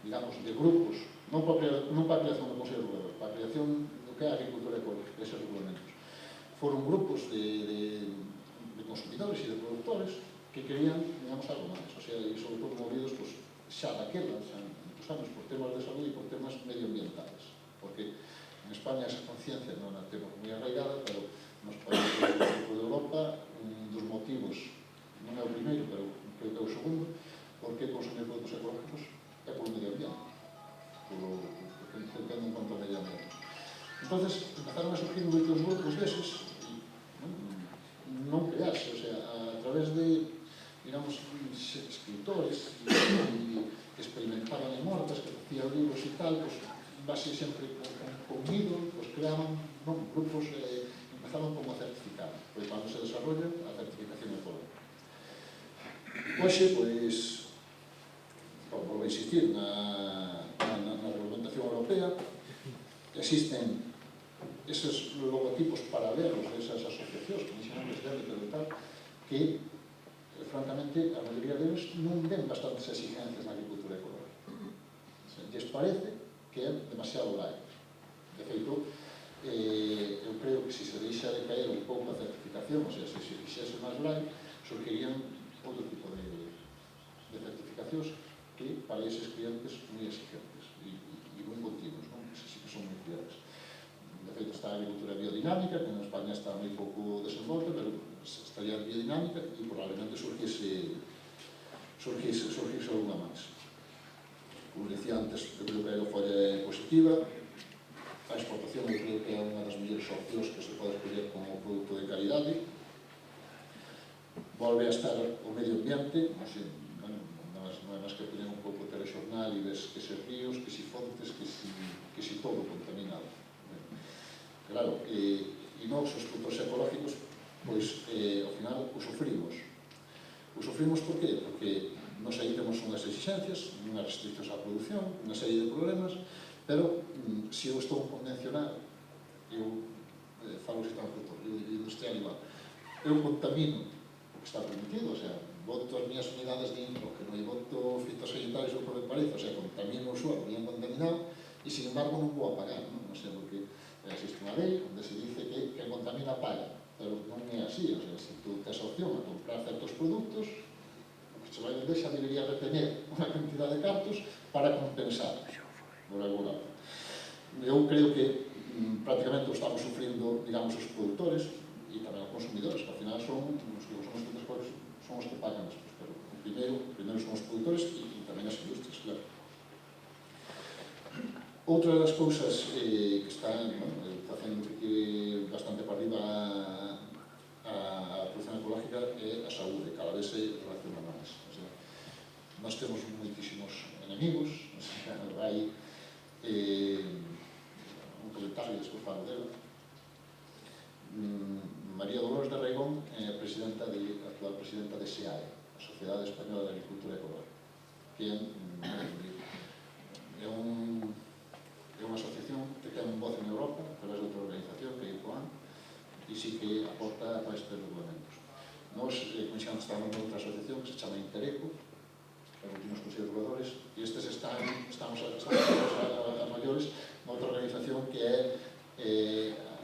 digamos, de grupos, non para a creación do Consello Regulador, para a creación do que é a agricultura ecológica, esos regulamentos. Foron grupos de consumidores e de productores que querían, digamos, algo máis, o sea, e sobre todo movidos, pues, xa daquelas, xa nos anos, por temas de salud e por temas medioambientales, porque en España esa conciencia non a temos moi arraigada, pero nos países do centro de Europa, un dos motivos, non é o primeiro, pero creo que é o segundo, porque consumir produtos ecológicos é polo medio ambiente, porque tendo en conta o medio ambiente. Entonces, empezaron a surgir moitos grupos deses, non crearse, o sea, a través de, digamos, escritores e experimentaban en hortas, que facían libros e tal, pues, base sempre conmigo, pues creaban grupos, empezaban como a certificar, foi cando se desarrolla a certificación ecológica. Hoxe, pois, volvo a insistir na regulamentación europea, existen esos logotipos paralelos desas asociacións, comisionantes de ámbito e tal, que, francamente, a maioría deles non ven bastantes exigencias na agricultura ecológica. Lles parece que é demasiado light. De feito, eu creo que se se deixa de caer un pouco a certificación, ou sea, se se fixese máis light, surgirían outro tipo de certificacións que para eses clientes moi exigentes e moi continuos, non? Que sí que son moi fiables. De feito, está a agricultura biodinámica, que en España está moi pouco desenvolta, pero estaría a biodinámica e probablemente surgise alguna máis. Como dicía antes, eu creo que a aerofolla é positiva, a exportación eu creo que é unha das mellores opcións que se pode escoller como produto de calidade. Volve a estar o medio ambiente, non é máis que poñer un pouco o telexornal e ves que se ríos, que se fontes, que se todo contaminado. Claro, e nós, os produtos ecológicos, pois, ao final, o sufrimos. O sufrimos por qué? Porque nós aí temos unhas exigencias, unhas restriccións á produción, unha serie de problemas, pero se eu estou convencional, eu falo que está no produtor, industrial igual, eu contamino o que está permitido, o sea, boto as miñas unidades de info, que non boto fitosanitarios ou por que parece, o sea, contamino o suelo bien contaminado, e sin embargo non vou a pagar, non sei, porque existe unha lei onde se dice que quen contamina paga, pero non é así, o sea, se tú tes a opción a comprar certos produtos, o que se vai vender xa debería retener unha cantidad de cartos para compensar por algún lado. Eu creo que prácticamente o estamos sufrindo, digamos, os produtores e tamén os consumidores, que ao final son os produtores, son os que pagan despois, pero primeiro son os produtores e tamén as industrias, claro. Outra das cousas que están facendo que bastante para arriba a produción ecológica é a saúde, cada vez se relaciona máis. O sea, nós temos moitísimos enemigos, o sea, hai un comentario, despois falo dela. María Dolores de Reigón é a actual presidenta de SEAE, a Sociedade Española de Agricultura Ecológica, que é unha asociación que ten un voz en Europa a través de outra organización que é ICOAN e sí que aporta para estes regulamentos. Nos, conxamos, estamos noutra asociación que se chama Intereco, que últimos consellos reguladores, e estes estamos a maiores noutra organización que é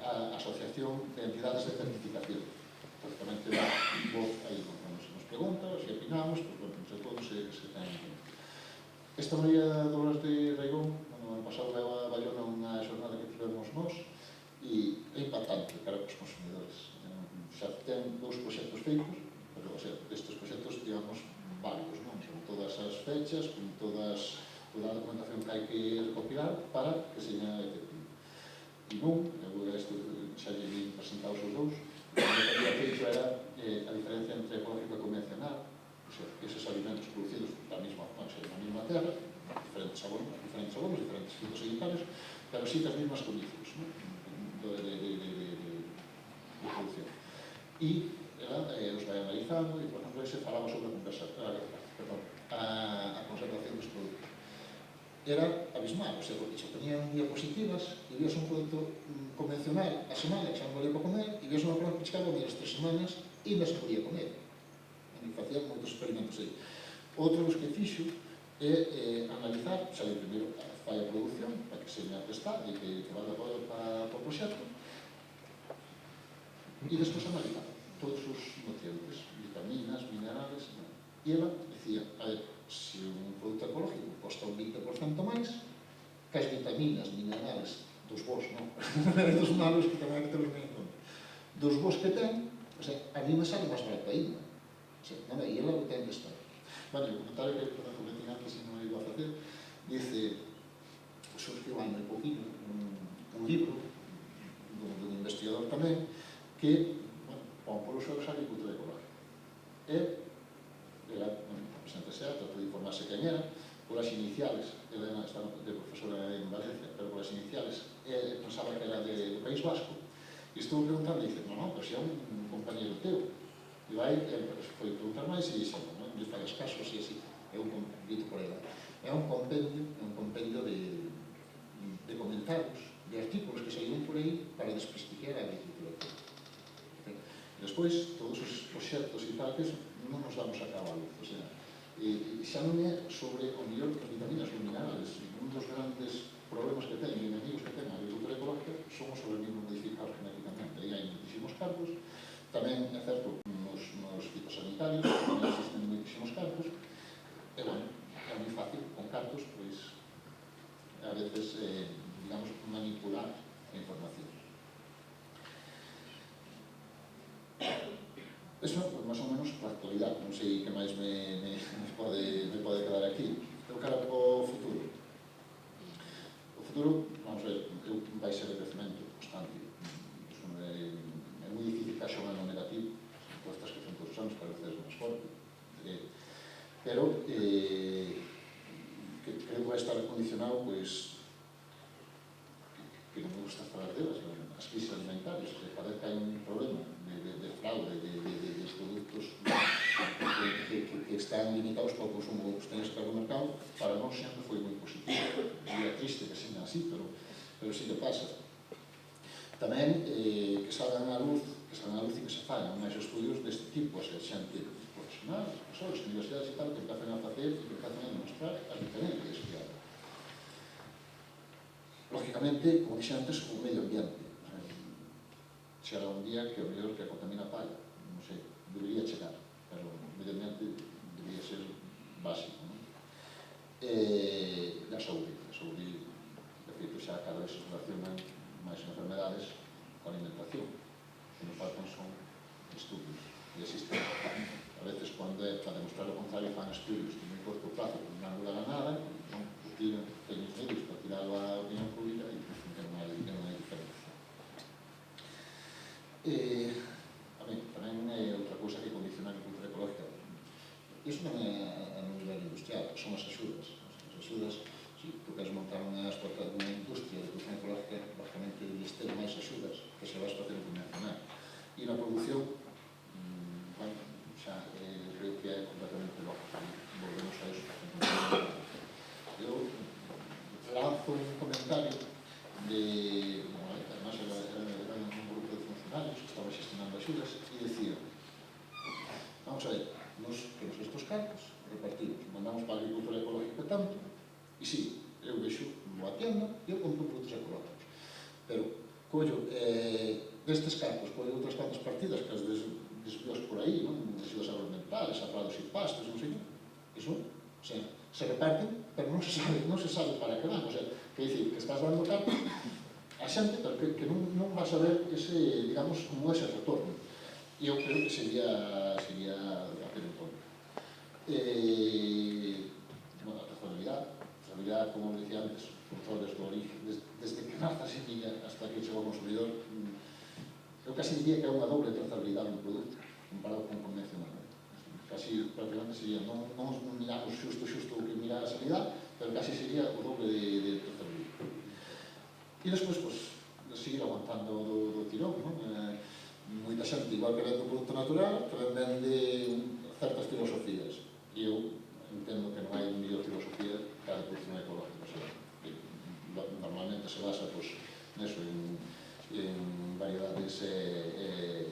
a Asociación de Entidades de Certificación. Entón, tamén te dá voz aí, nos pregunta, se opinamos, pues, bueno, entre todos se ten en conta. Esta María Dolores de Reigón, no ano pasado leva a Bayona unha xornada que tivemos nós e é impactante cara aos consumidores. Xa ten 2 proxectos feitos, pero, o sea, estes proxectos, digamos, válidos, non? Con todas as fechas, con toda a documentación que hai que recopilar para que seña efectivo. E non, xa lle vi presentados os dous, o que había feito era a diferencia entre ecológico e convencional, o sea, eses alimentos producidos na mesma terra, diferentes abonos, diferentes fitosanitarios, casi as mismas condicións de producción. E ela os vai analizando e, por exemplo, se falaba sobre a conservación dos produtos. Era abismal, o sea, porque se ponían diapositivas e vías un produto convencional a semana que xa non valía para comer e vías unha cosa que chegaba a as 3 semanas e ainda se podía comer. E facían moitos experimentos aí. Outro dos que fixo é analizar, xa de primeiro fai a produción para que se me atestar e que valga para o proxecto e despois analizar todos os nutrientes, vitaminas, minerales, e ela dicía, a ver, se un produto ecológico costa un 20% máis, que as vitaminas, minerales dos bons, non? Dos malos que tamén hai que ter en conta. Dos bons que ten, o sea, a mí me sale máis barato ainda. O sea, non, e ela o ten que estar. Bueno, o comentario que comenté antes e non iba a facer, dice, surgiu hai moi poquinho un libro dun investigador tamén que, bueno, pon polo sobre a agricultura ecológica. Ela, presentase, tratou de informarse quen era, polas iniciales, ela está de profesora en Valencia, pero polas iniciales, pensaba que era do País Vasco, e estuvo preguntando e dice, non, pero se é un compañero teu. E vai, foi preguntar máis e dixe, non, lle fai as casos e así, é un dito por ela. É un compendio de comentarios, de artículos que saíron por aí para desprestigiar a agricultura ecológica. Despois, todos os proxectos e tal, que non nos damos a cabo a luz, o sea, xa non é sobre o mellor que vitaminas ou minerales. Un dos grandes problemas que ten e enemigos que ten a agricultura ecológica son os organismos modificados genéticamente. Aí hai muchísimos cargos, tamén é certo nos fitosanitarios, tamén existen muchísimos cargos, e, bueno, é moi fácil, con cargos, pois, a veces, digamos, manipular a información. Eso, pues, máis ou menos, para a actualidade. Non sei que máis me pode quedar aquí. Eu cara ao futuro. O futuro, vamos ver, vai ser de crecemento constante. É moi difícil que haxa un ano negativo, con estas que son todos os anos, cada vez é máis forte. Pero creo que vai estar condicionado, pois, que non me gusta falar delas, as crisis alimentarias, que cada vez que hai un problema de fraude, de produtos que están limitados para o consumo que teñen que estar no mercado, para nós sempre foi moi positivo. É triste que seña así, pero sí que pasa. Tamén que salgan a luz e que se fagan máis estudios deste tipo, a xente profesional, profesores, universidades e tal, que empecen a facer e que empecen a demostrar as diferencias que hai. Lógicamente, como dixe antes, o medio ambiente. Chegará un día que o mellor que contamina a palla, non sei, debería chegar, pero o medio ambiente debería ser básico, non? E a saúde, de feito, xa cada vez se relacionan máis enfermedades con alimentación. O que nos faltan son estudios, e existen. A veces, cando é para demostrar o contrario, fan estudios de moi corto plazo, que non anulan a nada, non tiran medios para tirarlo á opinión pública e non hai diferencia. Tamén é outra cousa que condiciona a agricultura ecológica. Iso non é a nivel industrial, son as axudas. As axudas, se tú queres montar unha industria de producción ecológica, lógicamente debes ter máis axudas que se vas facer o convencional. E na produción, bueno, xa creo que é completamente lógico. Volvemos a eso. Eu lanzo un comentario de, además era un grupo de funcionarios que estaba gestionando axudas e decía, vamos a ver, nos temos estos cargos repartidos, mandamos para a agricultura ecológica tanto, e sí, eu vexo a tienda e eu compro produtos ecológicos, pero collo destes cargos, collo outras tantas partidas que as desvíos por aí, residuos agroambientales, aprados e pastos, non sei, iso, o sea, se reparten, pero non se sabe para que van, o sea, que dicir, que estás dando carta a xente, pero que non vas a ver ese, digamos, como ese retorno. E eu creo que sería a ter en conta. Bueno, a trazabilidade, como decía antes, controles do origen, desde que nace a semilla hasta que chega ao consumidor, eu casi diría que é unha doble trazabilidade do produto, comparado con convencional. Casi prácticamente sería, non miramos xusto o que mira a sanidade, pero casi sería o doble de trazabilidade. E despois, seguir aguantando do tirón, non? Moita xente, igual que vende un produto natural, tamén vende certas filosofías. E eu entendo que non hai mellor filosofía que a de produción ecológica. O sea, normalmente se basa neso, en variedades e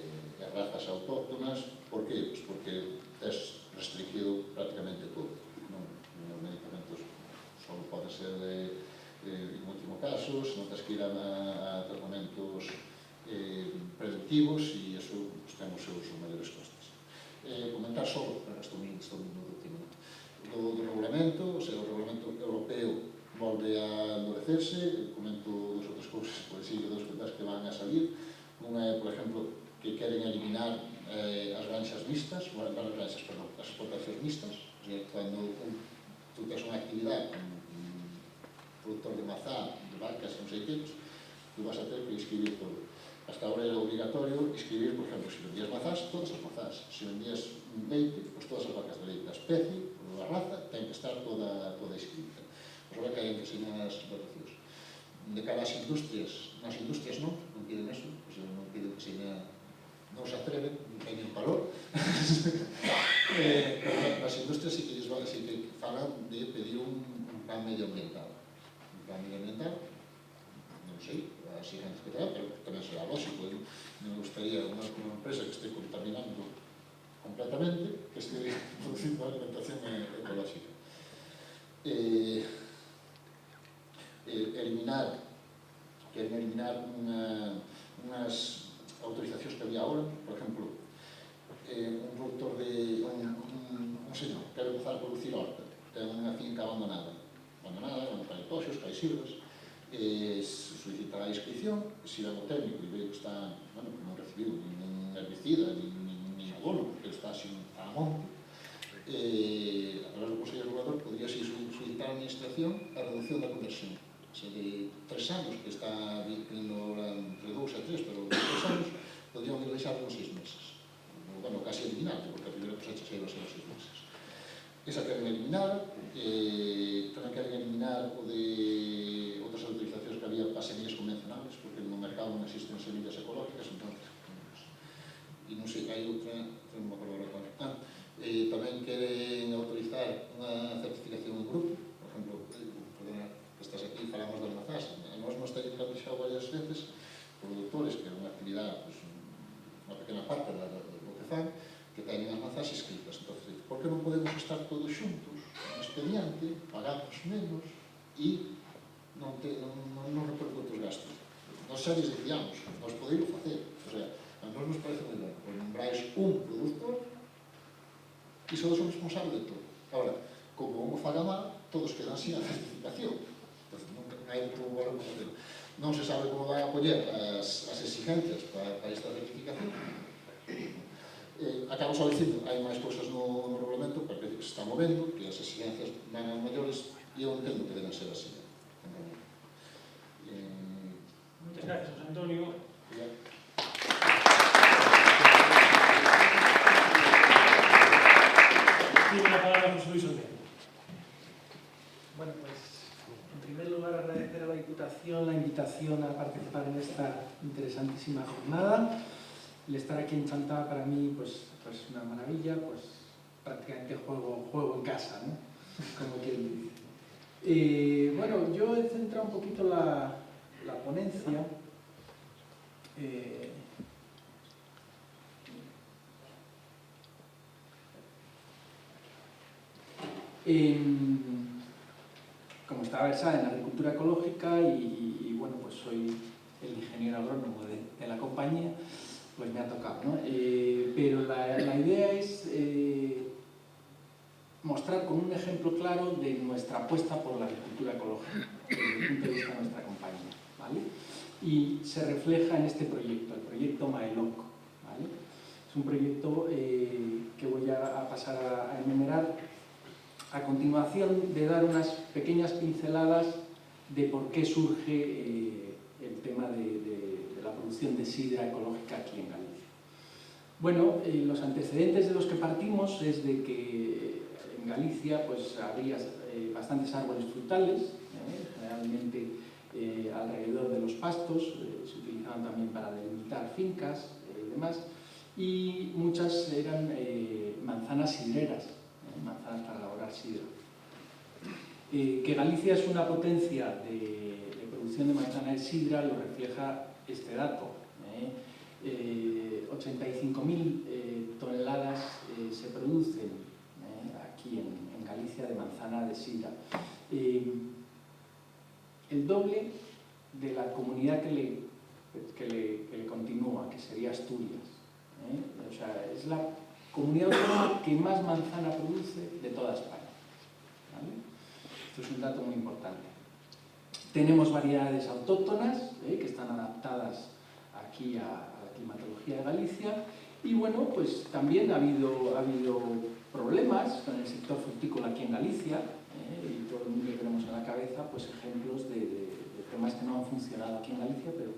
razas autóctonas. Por que? Porque tes restringido prácticamente todo. Os medicamentos só pode ser en último caso, se non tens que ir a tratamentos productivos, e iso ten os seus maiores costes. Comentar só, estou no tema do regulamento, o sea, o regulamento europeo volve a endurecerse. Comento dos outras cousas, por decir, dos cousas que van a salir. Unha é, por exemplo, que queren eliminar as granxas mixtas, as explotacións mixtas. O sea, cando tú tens unha actividade, productor de mazá, de vacas, non sei que, tú vas a ter que inscribir todo. Hasta ahora era obligatorio inscribir, por exemplo, se vendías mazás, todas as mazás. Se vendías leite, pues todas as vacas de leite. A especie, a raza, ten que estar toda inscrita. Pois agora que hai que enseñar as explotacións. De cara ás industrias, nas industrias non piden eso, pois non piden que seña, non se atreven, non teñen valor. Pero nas industrias sí que falan de pedir un plan medioambiental. Un plan medioambiental, non sei, as siguientes que terá, pero tamén será lógico. Me gustaría unha empresa que este contaminando completamente, que este producindo alimentación ecológica. Queren eliminar unhas autorizacións que había ahora. Por exemplo, un productor un señor que quere empezar a producir horta, ten unha finca abandonada, onde cae toxos, cae silvas, solicita a inscripción, se irá o técnico e ve que está, que non recibiu nin herbicida, nin abono, porque está sin a monte, a través do Consello Regulador podría solicitar a administración a reducción da conversión. O sea, de 3 anos, que está vindo entre 2 e 3, pero 3 anos, podrían ir deixar uns 6 meses. Bueno, casi eliminante, porque a primeira cosecha xa iba a ser os 6 meses. Esa queren eliminar, tamén queren eliminar o de outras autorizacións que había para semillas convencionales, porque no mercado non existen semillas ecológicas, entón, e non sei, hai outra, non me acordo agora cual. Tamén queren autorizar unha certificación en grupo, por exemplo, perdona, que estás aquí, falamos das mazás, nós nos teñen planexado varias veces productores que é unha actividade, unha pequena parte do que fan, que teñen as mazás escritas. Entón, por que non podemos estar todos xuntos no expediente, pagamos menos e non repercute os gastos? Nós xa les decíamos, nós podemos facer, o sea, a nós nos parece moi ben, porque nombráis un productor e sodes o responsable de todo. Agora, como un faga mal, todos quedan sin a certificación. Entón, non hai outro valor como ten. Non se sabe como van a poñer as exigencias para esta certificación. Acabo só dicindo, hai máis cousas no regulamento, porque se está movendo, que as exigencias van a maiores, e eu entendo que deben ser así. Moitas gracias, José Antonio. Tiene la palabra José Luis Olmedo. Bueno, pues en primer lugar agradecer a la Diputación la invitación a participar en esta interesantísima jornada. El estar aquí en Chantada para mí pues una maravilla, pues prácticamente juego en casa, ¿no? Como quien dice. Bueno, yo he centrado un poquito la ponencia como estaba versada en la agricultura ecológica y bueno, pues soy el ingeniero agrónomo de la compañía, pues me ha tocado, ¿no? Pero la idea es mostrar con un ejemplo claro de nuestra apuesta por la agricultura ecológica, desde el punto de vista de nuestra compañía, ¿vale? Y se refleja en este proyecto, el proyecto Maelonc, ¿vale? Es un proyecto que voy a pasar a enumerar a continuación de dar unas pequeñas pinceladas de por qué surge el tema de la producción de sidra ecológica aquí en Galicia. Bueno, los antecedentes de los que partimos es de que en Galicia pues había bastantes árboles frutales, generalmente alrededor de los pastos, se utilizaban también para delimitar fincas y demás, y muchas eran manzanas sidreras, manzanas para elaborar sidra. Que Galicia es una potencia de producción de manzana de sidra lo refleja este dato. 85.000 toneladas se producen aquí en Galicia de manzana de sidra. El doble de la comunidad que le continúa, que sería Asturias. O sea, es la comunidad autónoma que más manzana produce de toda España. ¿Vale? Esto es un dato muy importante. Tenemos variedades autóctonas que están adaptadas aquí a la climatología de Galicia, y bueno, pues también ha habido problemas con el sector frutícola aquí en Galicia, y todo el mundo tenemos en la cabeza pues ejemplos de temas que no han funcionado aquí en Galicia, pero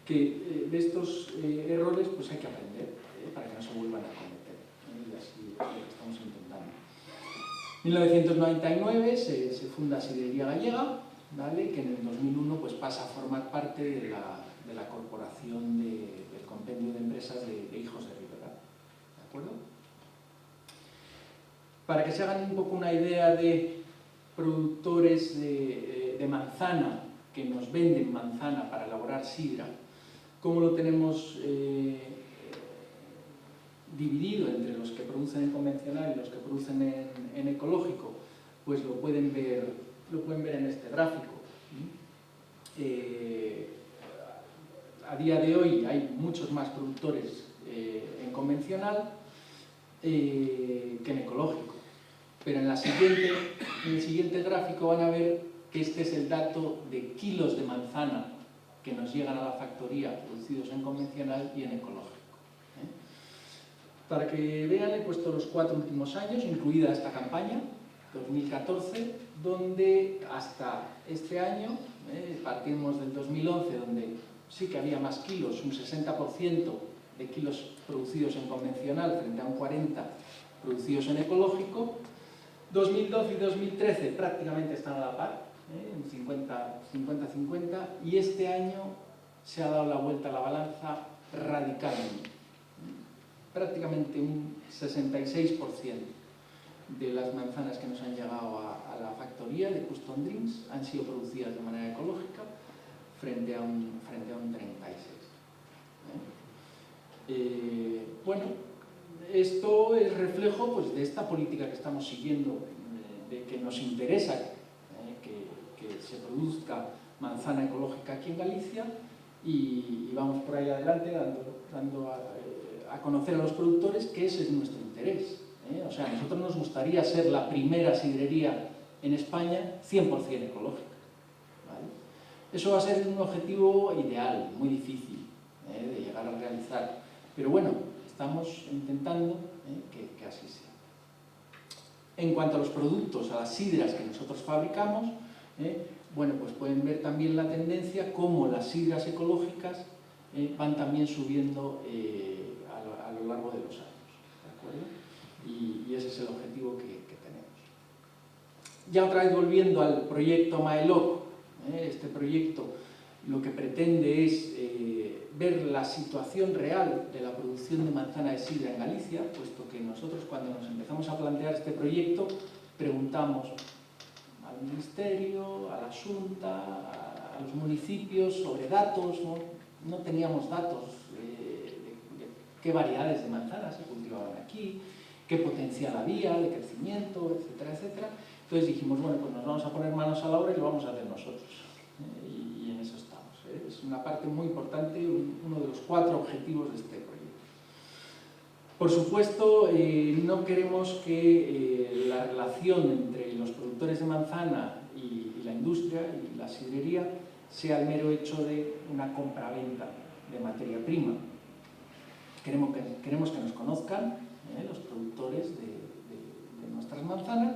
que de estos errores pues hay que aprender para que no se vuelvan a cometer, y así es lo que estamos intentando. En 1999 se funda Sidrería Gallega, ¿vale? Que en el 2001 pues pasa a formar parte de la corporación del compendio de empresas de Hijos de Ribera. ¿De acuerdo? Para que se hagan un poco una idea de productores de manzana que nos venden manzana para elaborar sidra, cómo lo tenemos dividido entre los que producen en convencional y los que producen en ecológico, pues lo pueden ver en este gráfico. A día de hoy hay muchos más productores en convencional que en ecológico, pero en el siguiente gráfico van a ver que este es el dato de kilos de manzana que nos llegan a la factoría producidos en convencional y en ecológico. Para que vean, he puesto los 4 últimos años, incluida esta campaña, 2014, donde hasta este año, partimos del 2011, donde sí que había más kilos, un 60% de kilos producidos en convencional frente a un 40% producidos en ecológico. 2012 y 2013 prácticamente están a la par, un 50-50, y este año se ha dado la vuelta a la balanza radicalmente. Prácticamente un 66% de las manzanas que nos han llegado a la factoría de Custom Drinks han sido producidas de manera ecológica frente a un 36%. Bueno, esto es reflejo pues, de esta política que estamos siguiendo, de que nos interesa que se produzca manzana ecológica aquí en Galicia, y vamos por ahí adelante dando a conocer a los productores que ese es nuestro interés. O sea, a nosotros nos gustaría ser la primera sidrería en España 100% ecológica. ¿Vale? Eso va a ser un objetivo ideal, muy difícil de llegar a realizar. Pero bueno, estamos intentando que así sea. En cuanto a los productos, a las sidras que nosotros fabricamos, bueno, pues pueden ver también la tendencia cómo las sidras ecológicas van también subiendo a lo largo de los años. ¿De acuerdo? Y ese es el objetivo que tenemos. Ya otra vez volviendo al proyecto Maelok, este proyecto lo que pretende es ver la situación real de la producción de manzana de sidra en Galicia, puesto que nosotros cuando nos empezamos a plantear este proyecto preguntamos al Ministerio, a la Xunta, a los municipios sobre datos, no teníamos datos de qué variedades de manzanas se cultivaban aquí, qué potencial había de crecimiento, etcétera, etcétera. Entonces dijimos, bueno, pues nos vamos a poner manos a la obra y lo vamos a hacer nosotros. Y en eso estamos. Es una parte muy importante, uno de los 4 objetivos de este proyecto. Por supuesto, no queremos que la relación entre los productores de manzana y la industria y la sidrería sea el mero hecho de una compra-venta de materia prima. Queremos que nos conozcan los productores de nuestras manzanas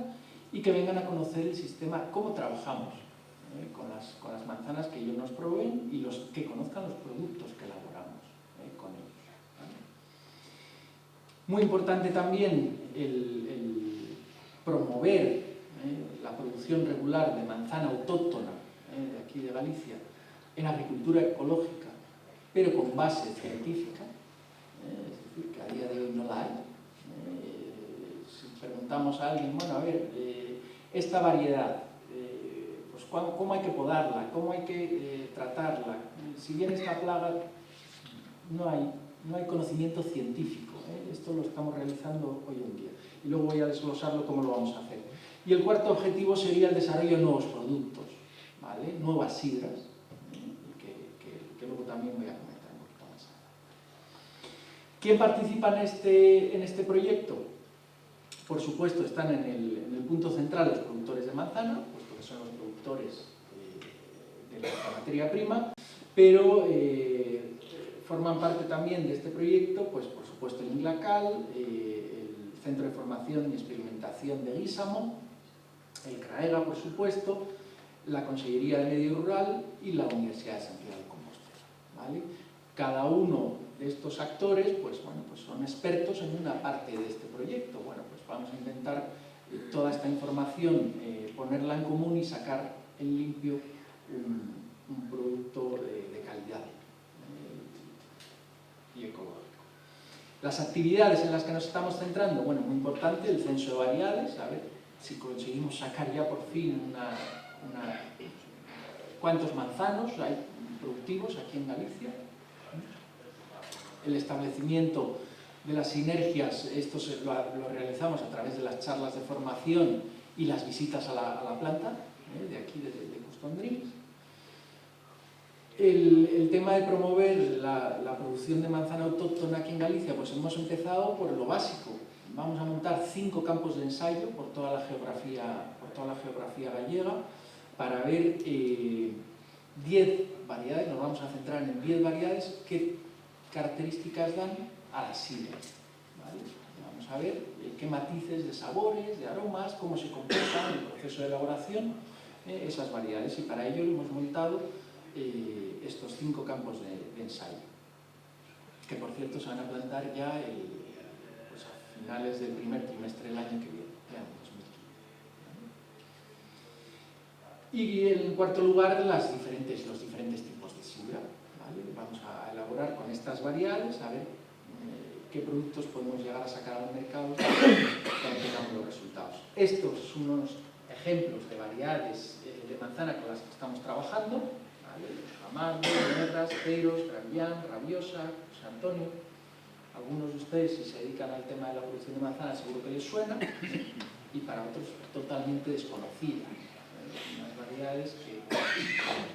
y que vengan a conocer el sistema, cómo trabajamos con las manzanas que ellos nos proveen, y que conozcan los productos que elaboramos con ellos. ¿Vale? Muy importante también el promover la producción regular de manzana autóctona de aquí de Galicia, en agricultura ecológica, pero con base científica, es decir, que a día de hoy no la hay. Si preguntamos a alguien, bueno, a ver, esta variedad, pues ¿cómo hay que podarla? ¿Cómo hay que tratarla? Si viene esta plaga, no hay conocimiento científico. Esto lo estamos realizando hoy en día. Y luego voy a desglosarlo cómo lo vamos a hacer. Y el cuarto objetivo sería el desarrollo de nuevos productos, ¿vale? Nuevas sidras, que luego también voy a comentar un poquito más. ¿Quién participa en este proyecto? Por supuesto, están en el punto central los productores de manzana, pues porque son los productores de la materia prima, pero forman parte también de este proyecto, pues por supuesto el INGLACAL, el Centro de Formación y Experimentación de Guísamo, el CRAEGA, por supuesto, la Consellería de Medio Rural y la Universidad de Santiago de Compostela, ¿vale? Cada uno de estos actores, pues bueno, pues son expertos en una parte de este proyecto. Bueno, pues vamos a intentar toda esta información ponerla en común y sacar en limpio un producto de calidad y ecológico. Las actividades en las que nos estamos centrando, bueno, muy importante, el censo de variedades, a ver si conseguimos sacar ya por fin cuántos manzanos hay productivos aquí en Galicia. El establecimiento de las sinergias, esto lo realizamos a través de las charlas de formación y las visitas a la planta, de aquí, de Custom Drinks. El tema de promover la producción de manzana autóctona aquí en Galicia, pues hemos empezado por lo básico. Vamos a montar 5 campos de ensayo por toda la geografía gallega para ver 10 variedades, nos vamos a centrar en 10 variedades que características dan a las sidras, ¿vale? Vamos a ver qué matices de sabores, de aromas, cómo se comportan en el proceso de elaboración esas variedades, y para ello hemos montado estos 5 campos de ensayo, que por cierto se van a plantar ya pues a finales del primer trimestre del año que viene, ya en 2015. Y en cuarto lugar, los diferentes tipos de sidra, ¿vale? Vamos a elaborar con estas variedades, a ver qué productos podemos llegar a sacar al mercado cuando tengamos los resultados. Estos son unos ejemplos de variedades de manzana con las que estamos trabajando, ¿vale? Amargo, Nerras, Peiros, Granvián, Rabiosa, José Antonio. Algunos de ustedes, si se dedican al tema de la producción de manzana, seguro que les suena, y para otros totalmente desconocidas. Unas variedades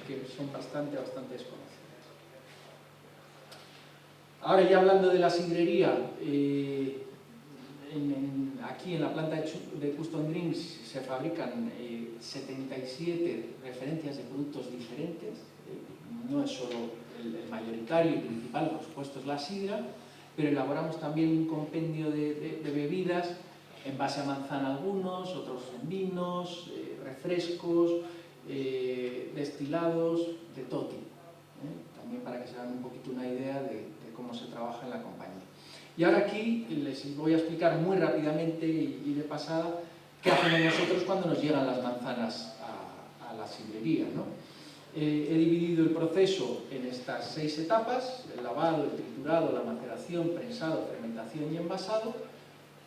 que son bastante desconocidas. Ahora, ya hablando de la sidrería, aquí en la planta de Custom Drinks se fabrican 77 referencias de productos diferentes. No es solo el mayoritario y principal, por supuesto, es la sidra, pero elaboramos también un compendio de bebidas en base a manzana algunos, otros en vinos, refrescos, destilados, de todo tipo. También para que se hagan un poquito una idea de cómo se trabaja en la compañía. Y ahora aquí les voy a explicar muy rápidamente y de pasada qué hacemos nosotros cuando nos llegan las manzanas a la sidrería, ¿no? He dividido el proceso en estas 6 etapas: el lavado, el triturado, la maceración, prensado, fermentación y envasado,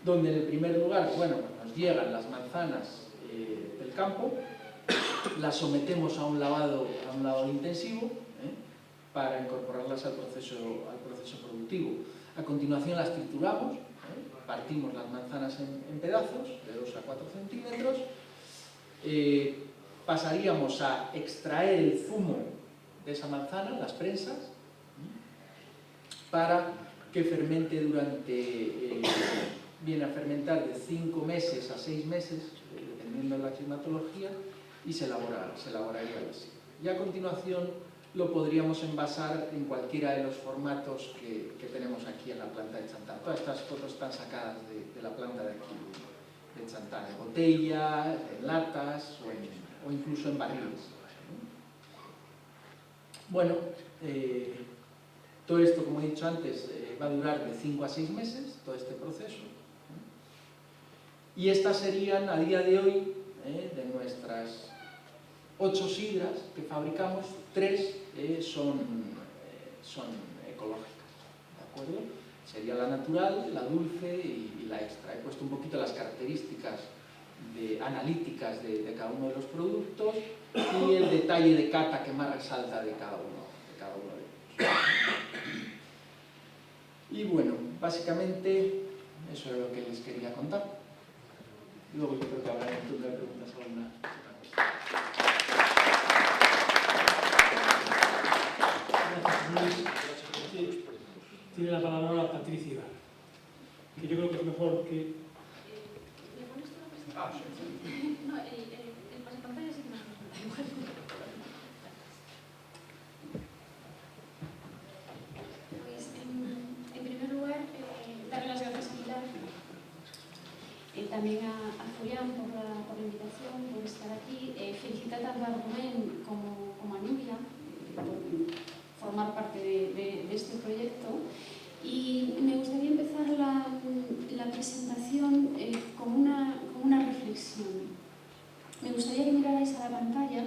donde en el primer lugar, bueno, pues nos llegan las manzanas del campo, las sometemos a un lavado intensivo para incorporarlas al proceso productivo. A continuación las trituramos, partimos las manzanas en pedazos de 2 a 4 centímetros, pasaríamos a extraer el zumo de esa manzana, las prensas, para que fermente viene a fermentar de 5 meses a 6 meses, dependiendo de la climatología, y se elaboraría la sidra. Y a continuación lo podríamos envasar en cualquiera de los formatos que tenemos aquí en la planta de Chantal. Todas estas fotos están sacadas de la planta de aquí, de Chantal, en botella, en latas o incluso en barriles. Bueno, todo esto, como he dicho antes, va a durar de 5 a 6 meses, todo este proceso. Y estas serían, a día de hoy, de nuestras 8 sidras que fabricamos, 3 son ecológicas, ¿de acuerdo? Sería la natural, la dulce y la extra. He puesto un poquito las características analíticas de cada uno de los productos y el detalle de cata que más resalta de cada uno de ellos. Y bueno, básicamente eso es lo que les quería contar. Y luego yo creo que habrá un turno de preguntas alguna. Tiene la palabra ahora Patricia, que yo creo que es mejor que... ¿Le pones tú la presentación? No, el pasapantalla sí que me resulta igual. Pues, en primer lugar, darle las gracias a Pilar, también a Julián por la invitación, por estar aquí. Felicitar tanto a Rubén como a Nuria por formar parte de este proyecto. Y me gustaría empezar la presentación con una reflexión. Me gustaría que mirarais a la pantalla.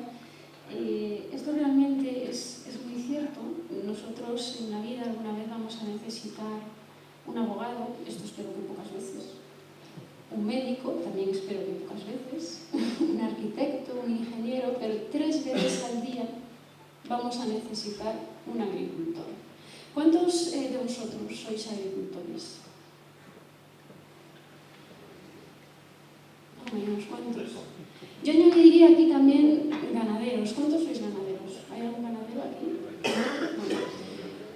Esto realmente es muy cierto. Nosotros en la vida alguna vez vamos a necesitar un abogado, esto espero que pocas veces, un médico, también espero que pocas veces, un arquitecto, un ingeniero, pero 3 veces al día vamos a necesitar un agricultor. ¿Cuántos de vosotros sois agricultores? Unos cuantos. Yo añadiría aquí también ganaderos. ¿Cuántos sois ganaderos? ¿Hay algún ganadero aquí? Bueno,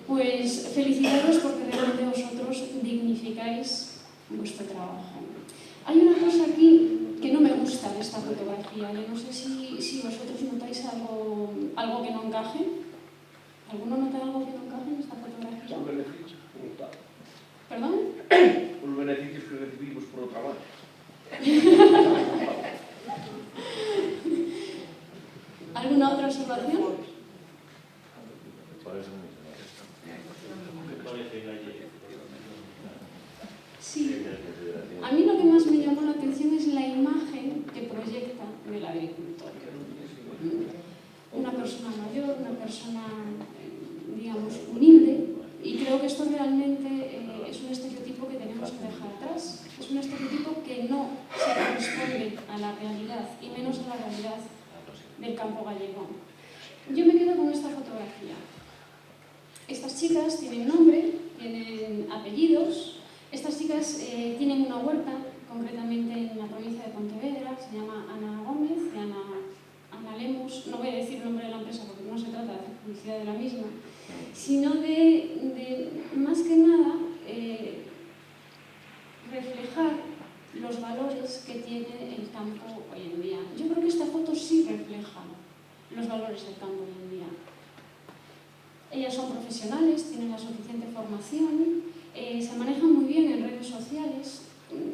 pues felicitaros porque realmente vosotros dignificáis vuestro trabajo. Hay una cosa aquí que no me gusta de esta fotografía. Yo no sé si vosotros notáis algo que no encaje. ¿Alguno nota algo que no encaje en esta fotografía? Los beneficios por el trabajo. ¿Perdón? Los beneficios que recibimos por el trabajo. ¿Alguna otra observación? Sí. A mí lo que más me llamó la atención es la imagen que proyecta del agricultor. Una persona mayor, una persona, digamos, humilde, y creo que esto realmente es un estereotipo que tenemos que dejar atrás. Es un estereotipo que no se corresponde a la realidad, y menos a la realidad del campo gallego. Yo me quedo con esta fotografía. Estas chicas tienen nombre, tienen apellidos. Estas chicas tienen una huerta, concretamente en la provincia de Pontevedra, se llama Ana Gómez y Ana Lemus. No voy a decir el nombre de la empresa porque no se trata de hacer publicidad de la misma, sino de más que nada, reflejar los valores que tiene el campo hoy en día. Yo creo que esta foto sí refleja los valores del campo hoy en día. Ellas son profesionales, tienen la suficiente formación, se manejan muy bien en redes sociales.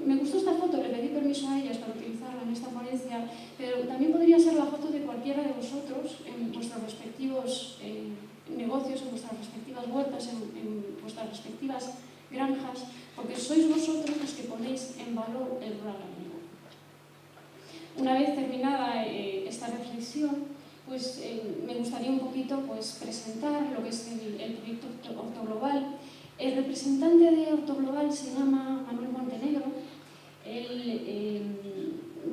Me gustó esta foto, le pedí permiso a ellas para utilizarla en esta ponencia, pero también podría ser la foto de cualquiera de vosotros en vuestros respectivos negocios, en vuestras respectivas huertas, en vuestras respectivas granjas, porque sois vosotros los que ponéis en valor el rural gallego. Una vez terminada esta reflexión, pues me gustaría un poquito presentar lo que es el proyecto Ortoglobal. El representante de Ortoglobal se llama Manuel Montenegro. Él,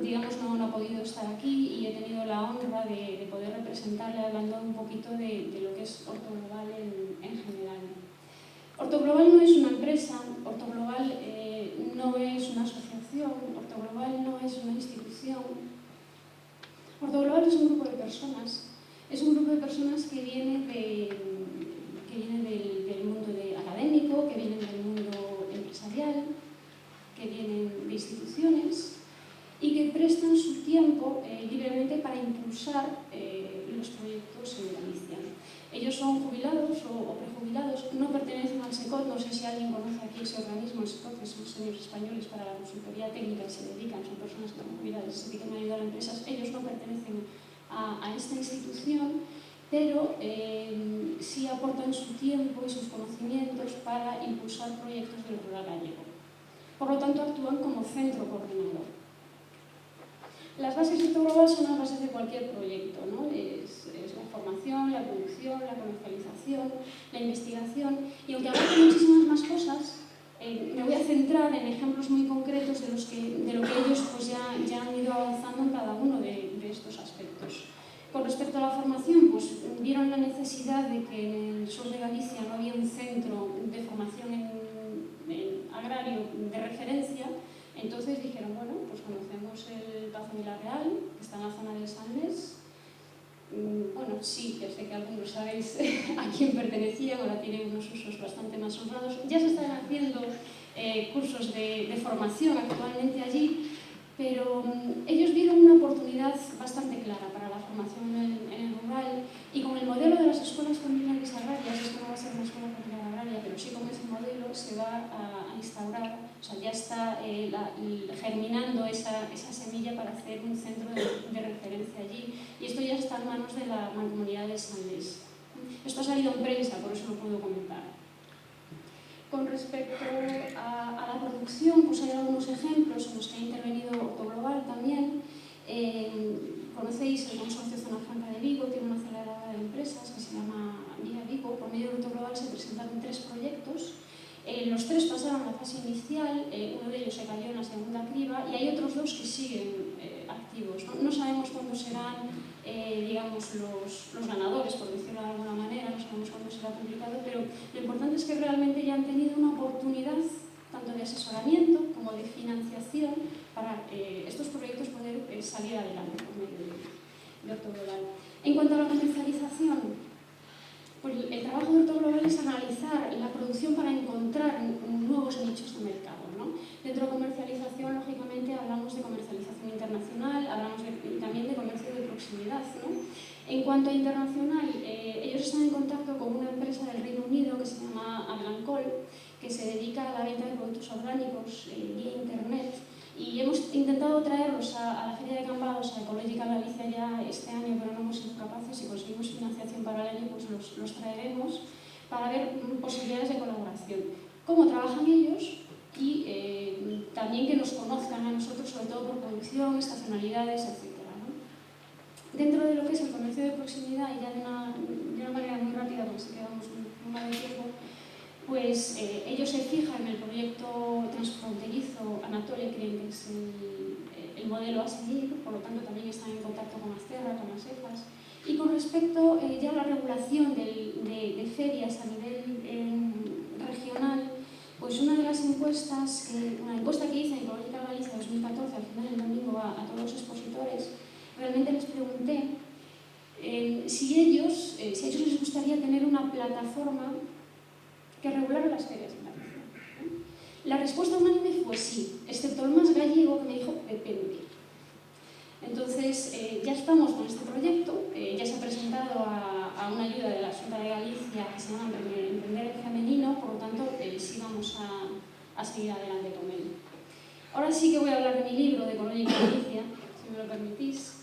digamos, no ha podido estar aquí y he tenido la honra de poder representarle hablando un poquito de lo que es Ortoglobal en general. Ortoglobal no es una empresa, Ortoglobal no es una asociación, Ortoglobal no es una institución. Ortoglobal es un grupo de personas. Es un grupo de personas que viene del mundo académico, que vienen del mundo empresarial, que vienen de instituciones y que prestan su tiempo libremente para impulsar los proyectos en Galicia. Ellos son jubilados o prejubilados, no pertenecen al SECOT, no sé si alguien conoce aquí ese organismo, el SECOT, que son señores españoles para la consultoría técnica y se dedican, son personas que están jubiladas y se dedican a ayudar a empresas. Ellos no pertenecen a esta institución, pero sí aportan su tiempo y sus conocimientos para impulsar proyectos del rural gallego. Por lo tanto, actúan como centro coordinador. Las bases de Todo Global son las bases de cualquier proyecto, ¿no? Es la formación, la producción, la comercialización, la investigación, y aunque abarca muchísimas más cosas, me voy a centrar en ejemplos muy concretos de lo que ellos pues, ya han ido avanzando en cada uno de estos aspectos. Con respecto a la formación, pues vieron la necesidad de que en el sur de Galicia no había un centro de formación en agrario de referencia. Entonces dijeron, bueno, pues conocemos el Pazo Vilarreal, que está en la zona de Salnes. Bueno, sí, ya sé que algunos sabéis a quién pertenecían, ahora tienen unos usos bastante más honrados. Ya se están haciendo cursos de formación actualmente allí, pero ellos vieron una oportunidad bastante clara para la formación en el rural, y con el modelo de las escuelas familiares agrarias, esto no va a ser una escuela familiar agraria, pero sí con ese modelo se va a instaurar, o sea, ya está germinando esa semilla para hacer un centro de referencia allí, y esto ya está en manos de la Mancomunidad de Salnes. Esto ha salido en prensa, por eso lo puedo comentar. Con respecto a la producción, pues hay algunos ejemplos en los que ha intervenido Autoglobal también. Conocéis el Consorcio Zona Franca de Vigo, tiene una aceleradora de empresas que se llama Vía Vigo. Por medio de Autoglobal se presentaron 3 proyectos. Los 3 pasaron a la fase inicial, uno de ellos se cayó en la segunda criba y hay otros 2 que siguen activos. No sabemos cuándo serán digamos, los ganadores, por decirlo de alguna manera, no sabemos cuándo será publicado, pero lo importante es que realmente ya han tenido una oportunidad tanto de asesoramiento como de financiación para estos proyectos poder salir adelante por medio de Autoglobal. En cuanto a la comercialización, pues el trabajo de Autoglobal es analizar la producción para encontrar nuevos nichos de mercado, ¿no? Dentro de comercialización, lógicamente, hablamos de comercialización internacional, hablamos también de comercio de proximidad, ¿no? En cuanto a internacional, ellos están en contacto con una empresa del Reino Unido que se llama Aglancol, que se dedica a la venta de productos orgánicos vía internet, y hemos intentado traerlos a la Feria de Cambados, a Ecológica Galicia ya este año, pero no hemos sido capaces. Si conseguimos financiación para el año, pues los traeremos para ver posibilidades de colaboración. Cómo trabajan ellos y también que nos conozcan a nosotros, sobre todo por producción, estacionalidades, etc., ¿no? Dentro de lo que es el comercio de proximidad, y ya de una manera muy rápida, porque se quedamos un mal de tiempo, pues ellos se fijan en el proyecto transfronterizo Anatolia, creen que es el modelo a seguir, por lo tanto también están en contacto con Azterra, con las EFAS. Y con respecto ya a la regulación de ferias a nivel regional, pues una encuesta que hice en Ecológica Galicia 2014, al final del domingo, a todos los expositores, realmente les pregunté si a ellos les gustaría tener una plataforma que regulara las ferias de Galicia. La respuesta unánime fue sí, excepto el más gallego, que me dijo depende. Entonces, ya estamos con este proyecto, ya se ha presentado a una ayuda de la Xunta de Galicia que se llama Emprender en Femenino, por lo tanto, sí vamos a seguir adelante con él. Ahora sí que voy a hablar de mi libro, de Ecológica Galicia, si me lo permitís.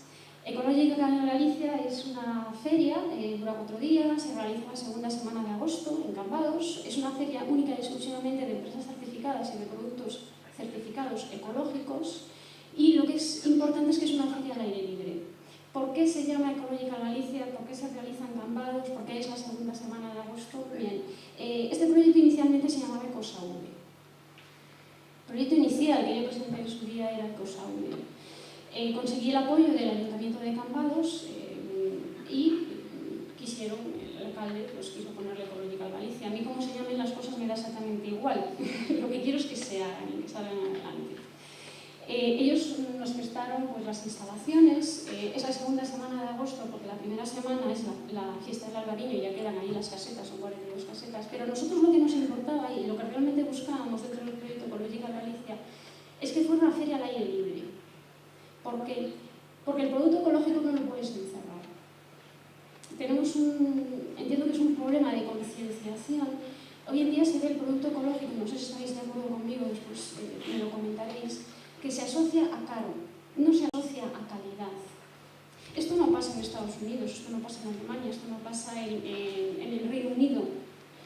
Ecológica Galicia es una feria, dura 4 días, se realiza la segunda semana de agosto en Cambados. Es una feria única y exclusivamente de empresas certificadas y de productos certificados ecológicos. Y lo que es importante es que es una feria al aire libre. ¿Por qué se llama Ecológica Galicia? ¿Por qué se realiza en Cambados? ¿Por qué es la segunda semana de agosto? Bien, este proyecto inicialmente se llamaba EcosaV. El proyecto inicial que yo presenté en su día era EcosaV. Conseguí el apoyo del Ayuntamiento de Cambados y quisieron, el alcalde pues, quiso ponerle Ecológica Galicia. A mí, como se llamen las cosas, me da exactamente igual. Lo que quiero es que se hagan y que salgan adelante. Ellos nos prestaron pues, las instalaciones. Es la segunda semana de agosto, porque la primera semana es la fiesta del Albariño y ya quedan ahí las casetas, son 42 casetas. Pero a nosotros lo que nos importaba y lo que realmente buscábamos dentro del proyecto Ecológica Galicia es que fuera una feria al aire libre. ¿Por qué? Porque el producto ecológico no lo puedes encerrar. Entiendo que es un problema de concienciación. Hoy en día se ve el producto ecológico, no sé si estáis de acuerdo conmigo, después me lo comentaréis, que se asocia a caro, no se asocia a calidad. Esto no pasa en Estados Unidos, esto no pasa en Alemania, esto no pasa en el Reino Unido,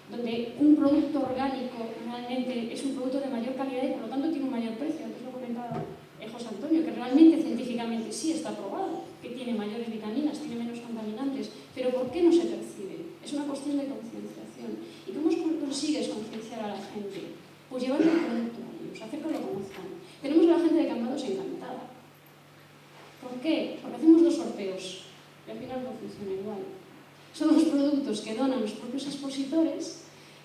donde un producto orgánico realmente es un producto de mayor calidad y por lo tanto tiene un mayor precio. Antes lo comentaba José Antonio, que realmente científicamente que sí está probado, que tiene mayores vitaminas, tiene menos contaminantes, pero ¿por qué no se percibe? Es una cuestión de concienciación. ¿Y cómo consigues concienciar a la gente? Pues llevando el producto a ellos, hacer que lo conozcan. Tenemos a la gente de Cambados encantada. ¿Por qué? Porque hacemos 2 sorteos y al final no funciona igual. Son los productos que donan los propios expositores,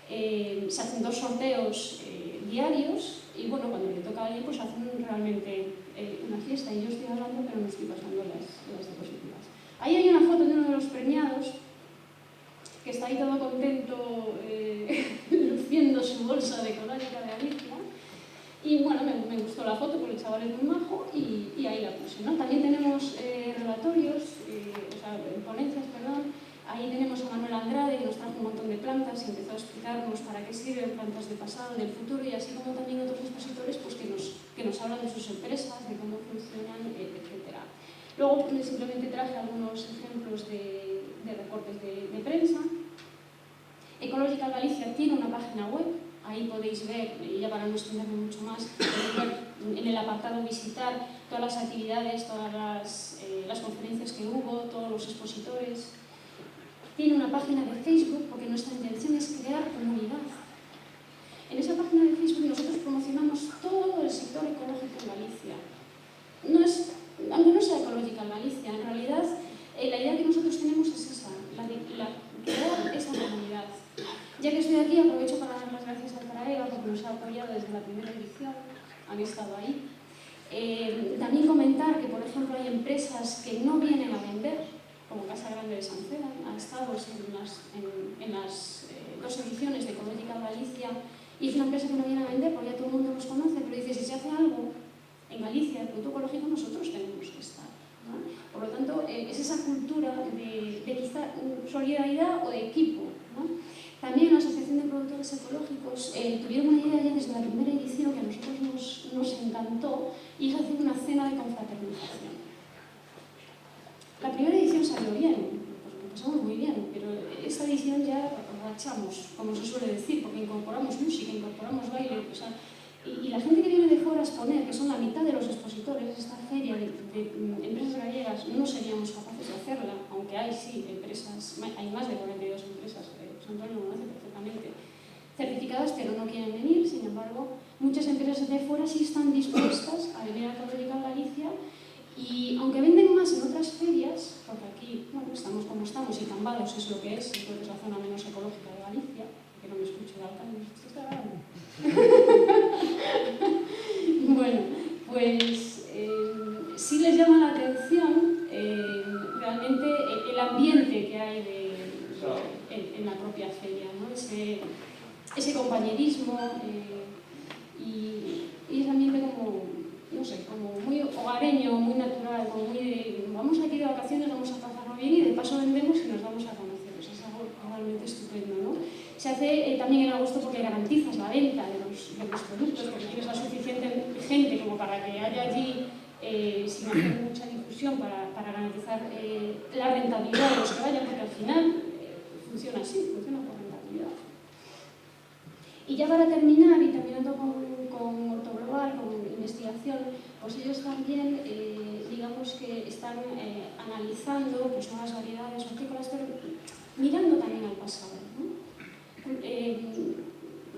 se hacen 2 sorteos diarios y bueno, cuando le toca a alguien pues hacen realmente una fiesta y yo estoy hablando pero no estoy pasando las diapositivas. Ahí hay una foto de uno de los premiados que está ahí todo contento luciendo su bolsa de Ecológica de Galicia y bueno, me gustó la foto porque el chaval es muy majo y ahí la puse, ¿no? También tenemos relatorios, ponencias, perdón. Ahí tenemos a Manuel Andrade, que nos trajo un montón de plantas y empezó a explicarnos para qué sirven, plantas del pasado, del futuro, y así como también otros expositores pues, que nos hablan de sus empresas, de cómo funcionan, etc. Luego simplemente traje algunos ejemplos de recortes de prensa. Ecological Galicia tiene una página web, ahí podéis ver, y ya para no extenderme mucho más, podéis ver en el apartado visitar todas las actividades, todas las conferencias que hubo, todos los expositores. Tiene una página de Facebook porque nuestra intención es crear comunidad. En esa página de Facebook nosotros promocionamos todo el sector ecológico en Galicia. Aunque no sea Ecological Galicia, en realidad la idea que nosotros tenemos es esa, la de crear esa comunidad. Ya que estoy aquí, aprovecho para dar las gracias al Traega porque nos ha apoyado desde la primera edición, han estado ahí. También comentar que, por ejemplo, hay empresas que no vienen a vender, como Casa Grande de San Ceda, ha estado en las 2 ediciones de Ecological Galicia y es una empresa que no viene a vender porque ya todo el mundo los conoce, pero dice, si se hace algo en Galicia, el producto ecológico, nosotros tenemos que estar, ¿no? Por lo tanto, es esa cultura de quizá solidaridad o de equipo, ¿no? También la Asociación de Productores Ecológicos tuvieron una idea ya desde la primera edición que a nosotros nos encantó y es hacer una cena de confraternización. La primera edición salió bien, pues lo pasamos muy bien, pero esta edición ya rachamos, como se suele decir, porque incorporamos música, incorporamos baile, y la gente que viene de fuera a exponer, que son la mitad de los expositores, esta feria de empresas gallegas, no seríamos capaces de hacerla, aunque hay sí empresas, hay más de 42 empresas, José Antonio lo conoce perfectamente, certificadas, pero no quieren venir. Sin embargo, muchas empresas de fuera sí están dispuestas a venir a Ecological Galicia. Y aunque venden más en otras ferias, porque aquí, bueno, estamos como estamos y Cambados es lo que es, creo que es la zona menos ecológica de Galicia, que no me escucho el alcalde, ¿esto está grabando? Bueno, pues sí les llama la atención realmente el ambiente que hay en la propia feria, ¿no? Ese compañerismo y ese ambiente como, no sé, como muy hogareño, muy natural, como muy de, vamos aquí de vacaciones, vamos a pasarlo bien y de paso vendemos y nos vamos a conocer. Eso es algo realmente estupendo, ¿no? Se hace también en agosto porque garantizas la venta de los productos, porque tienes la suficiente gente como para que haya allí, sin hacer mucha difusión, para garantizar la rentabilidad de los que vayan, porque al final funciona así, funciona por rentabilidad. Y ya para terminar, y terminando con Ortoglobal, con investigación, pues ellos también, digamos que están analizando pues, nuevas variedades hortícolas, pero mirando también al pasado, ¿no?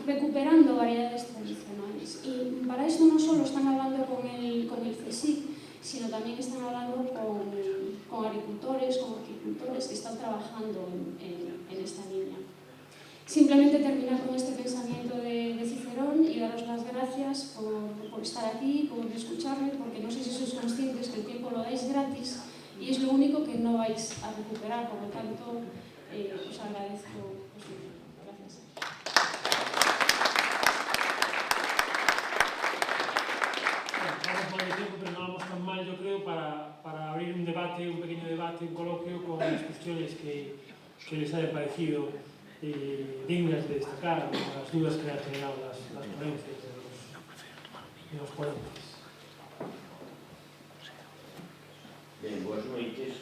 Recuperando variedades tradicionales. Y para esto no solo están hablando con el CSIC, sino también están hablando con agricultores, con horticultores que están trabajando en esta línea. Simplemente terminar con este pensamiento de Cicerón y daros las gracias por estar aquí, por escucharme, porque no sé si sois conscientes que el tiempo lo dais gratis y es lo único que no vais a recuperar, por lo tanto, os agradezco. Gracias. Vamos mal de tiempo, pero no vamos tan mal, yo creo, para abrir un debate, un pequeño debate, un coloquio con las cuestiones que les haya parecido dignas de destacar, las dudas que han generado las ponencias de los ponentes. Ben, boas noites.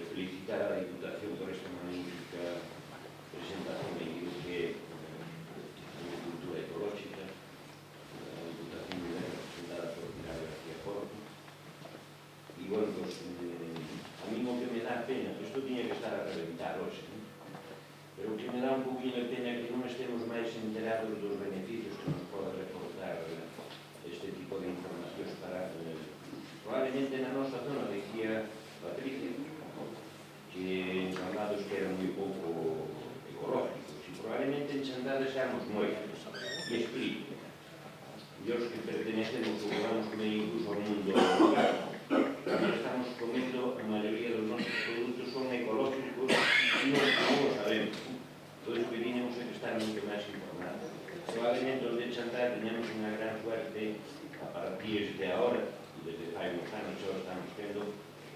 Felicitar a Diputación por esta magnífica presentación de que de cultura ecológica. A Diputación de representada por Pilar García Porto. E, bueno, pues, tiña que estar a reventar hoxe, pero o que me dá un poquinho de pena que non estemos máis enterados dos beneficios que nos pode reportar este tipo de informacións para probablemente na nosa zona, decía Patricia, que Chandados que eran moi pouco ecológicos e probablemente en Chandados seamos moitos, e explico. E os que pertenecemos ou vamos comer incluso ao mundo rural, estamos comendo, a maioría dos nosos produtos son ecológicos e non o sabemos. Entón, pedimos que estar moito máis informados. Probablemente os de Chantar teñamos unha gran suerte a partir de agora, e desde fai uns anos xa estamos tendo,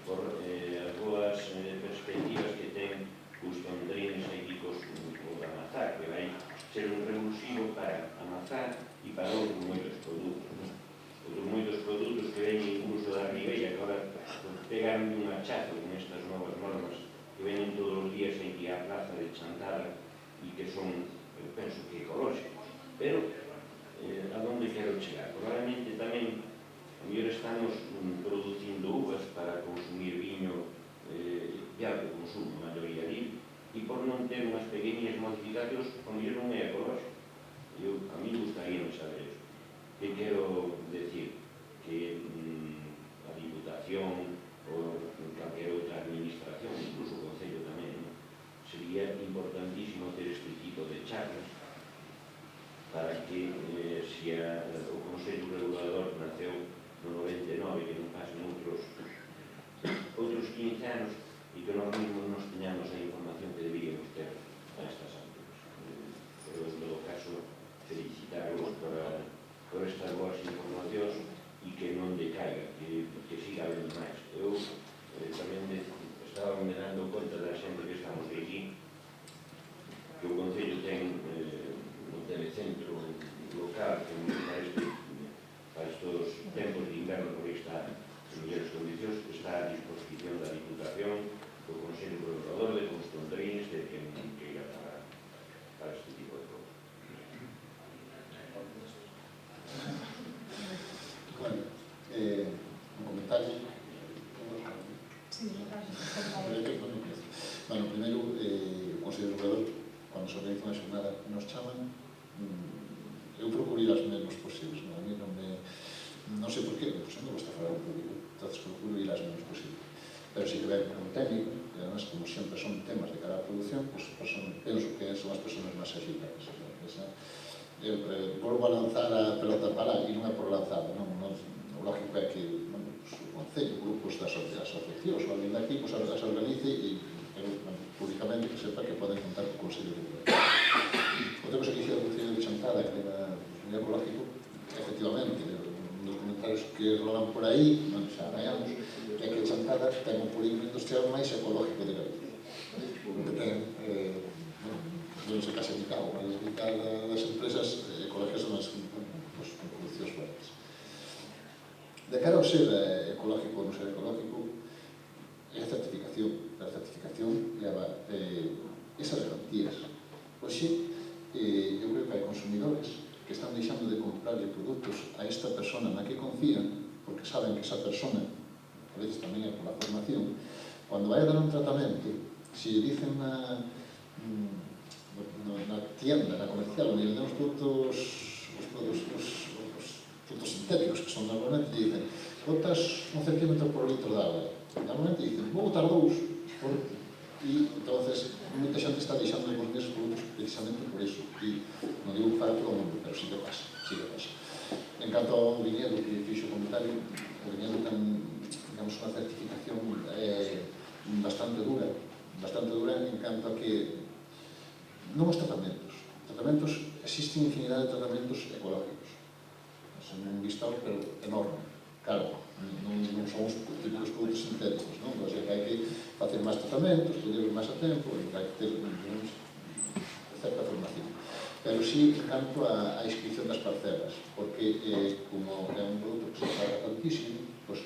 por as boas perspectivas que ten os tondrines equipos ou da mazá, que vai ser un revulsivo para a mazá e para outros moitos produtos. Outros moitos produtos que ven incluso da Ribeira, que agora pegaron un hachazo con estas novas normas que venen todos os días aquí á plaza de Chantada e que son, eu penso que ecolóxicos. Pero, a donde quero chegar? Probablemente tamén, a mellor estamos producindo uvas para consumir viño de alto consumo, maioría libre, e por non ter unhas pequeñas modificacións, a mellor non é ecolóxico. A mí gustaría saber eso. Que quero decir? Que a Diputación ou calquera outra administración, incluso o Concello tamén, sería importantísimo ter este tipo de charlas para que se o Consello Regulador naceu no 99, que non pasen outros 15 anos e que nós mesmos nos teñamos a información que deberíamos ter a estas alturas. Pero, en todo caso, felicitarvos por estas boas informacións e que non decaiga, que siga habendo máis. Eu tamén estaba me dando conta da xente que estamos aquí, que o Concello ten no telecentro local que para estes tempos de inverno, porque está en mellores condicións, está a disposición da Diputación, do Consello Regulador, de Constondrines, de quen queira para este tipo de cosas. Bueno, un comentario. Sí, bueno, primeiro, o Consello Regulador, cando se organiza unha xornada, nos chaman, eu procuro ir as menos posibles, a mí non sei por qué, pois non gosta falar en público, entonces procuro ir as menos posibles. Pero si que ven como técnico, e además como sempre son temas de cara á produción, penso que son as persoas máis agitadas. Volvo a lanzar a pelota para e non é por lanzada, o lógico é que o Concello, grupos das asociacións ou alguén daqui, as organice e públicamente que sepa que poden contar co Consello de Goberno. Outra cosa que dixía do Concello de Chantada, que era moi ecológico, efectivamente, nos comentarios que rolan por aí, xa hai anos, é que Chantada ten o polígono industrial máis ecológico de Galicia. Que ten, non sei clasificado, mas das empresas ecológicas son as producións fuertes. De cara ao ser ecológico ou non ser ecológico, é a certificación. A certificación leva esas garantías. Hoxe, eu creo que hai consumidores que están deixando de comprarle produtos a esta persona na que confían, porque saben que esa persona, a veces tamén é pola formación, cando vai a dar un tratamento, se lle dicen na tienda, na comercial, onde lle den os produtos sintéticos, que son normalmente, lle dicen, botas 1 centímetro por litro de agua. Normalmente dicen, vou botar 2, e entonces moita xente está deixando de consumir esos produtos precisamente por eso, e non digo que para todo o mundo, pero sí que pasa. En canto ao viñedo, que fixo o comentario, o viñedo ten, digamos, unha certificación bastante dura en canto a que non os tratamentos, existen infinidade de tratamentos ecológicos, son un listado pero enorme, claro, non son os típicos produtos sintéticos, non? O sea, que hai que facer máis tratamentos, estudiarlos máis a tempo, hai que ter certa formación. Pero sí, en canto a inscripción das parcelas, porque como é un produto que se paga tantísimo, pois,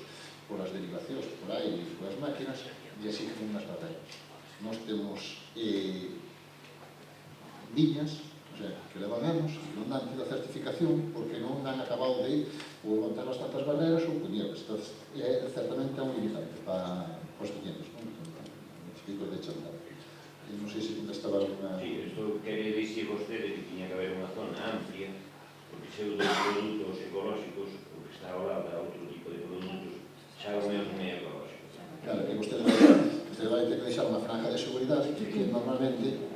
por as derivacións, por aire, por as máquinas, e así que unhas batallas. Nós temos viñas, o sea, que levan anos, que non dan a certificación porque non han acabado de levantar as tantas barreras ou puñelas. Entonces, certamente é un limitante para os viñedos, non? Os típicos de porque pseudoprodutos ecolóxicos, o que está ao lado, outro tipo de produtos, xa o mesmo é ecolóxico. Claro, que vostede vai ter que deixar unha franja de seguridade que normalmente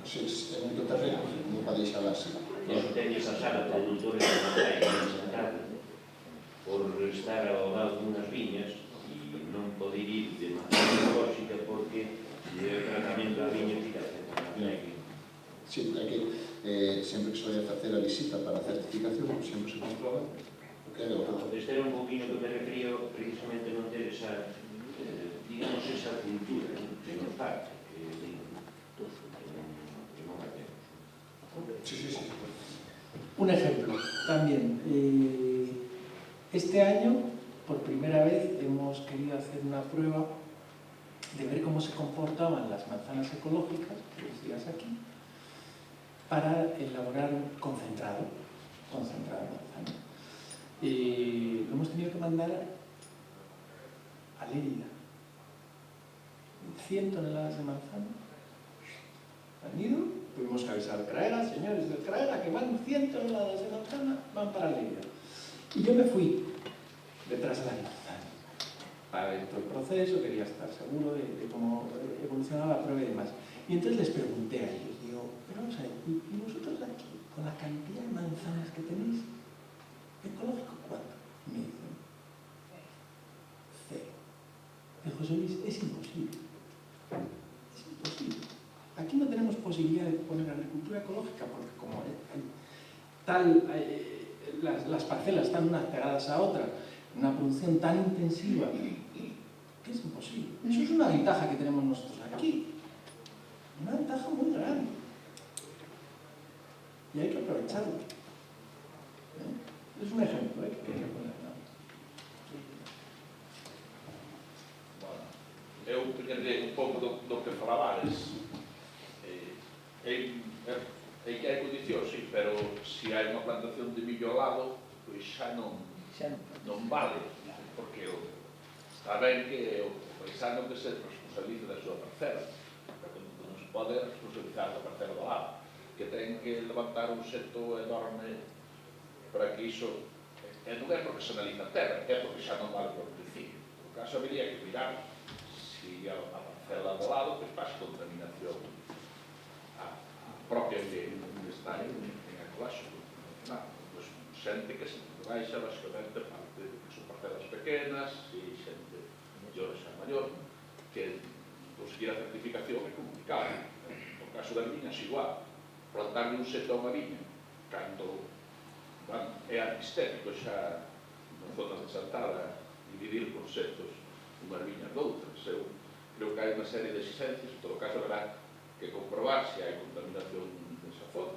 se é moito terreno, non vai deixar así. Non teñes a sala produtores de matai sentado por estar ao lado dunhas viñas e non poder ir de maneira ecolóxica porque o tratamento da viña tira Sí, é que sempre que se vai a facer a visita para a certificación, sempre se controla o que é o outro. Este era un poquinho que me refería precisamente non ter esa, digamos, esa cultura que nos falta, que non a temos. Sí. Un ejemplo también. Este año, por primera vez, hemos querido hacer una prueba de ver cómo se comportaban las manzanas ecológicas, que decías aquí, para elaborar un concentrado de manzana. Lo hemos tenido que mandar a Lérida. 100 toneladas de manzana han ido, tuvimos que avisar al CRAERA, señores del CRAERA, que van 100 toneladas de manzana, van para Lérida. Y yo me fui detrás de la manzana para ver todo el proceso, quería estar seguro de cómo evolucionaba la prueba y demás. Y entonces les pregunté a ellos, digo, pero vamos a ver, ¿y vosotros aquí, con la cantidad de manzanas que tenéis, ecológico cuánto? Y me dicen, 0. Y José Luis, es imposible. Es imposible. Aquí no tenemos posibilidad de poner agricultura ecológica porque como las parcelas están unas pegadas a otras, una producción tan intensiva que es imposible. Eso es una ventaja que tenemos nosotros aquí. Una ventaja muy grande. Y hay que aprovecharlo. Es un ejemplo que quería poner. Eu peguei un pouco do que falabades. É que hai condicións, sí, pero se hai unha plantación de millo ao lado, pois xa non vale, porque está ben que o paisano que se responsabilice da súa parcela, pero non se pode responsabilizar da parcela do lado, que ten que levantar un xeto enorme para que iso, non é porque se analiza a terra, é porque xa non vale por principio. No caso, habería que mirar se a parcela do lado pois faz contaminación propia de estar en ecolóxico. Pois xente que se baixa basicamente parte que son parcelas pequenas e xente mellor xa maior que conseguir a certificación é complicado. No caso das viñas igual, plantarle un seto a unha viña cando é antistémico xa na zona de Chantada dividir por setos unhas viñas doutras. Eu creo que hai unha serie de exigencias, en todo caso habrá que comprobar se hai contaminación desa zona,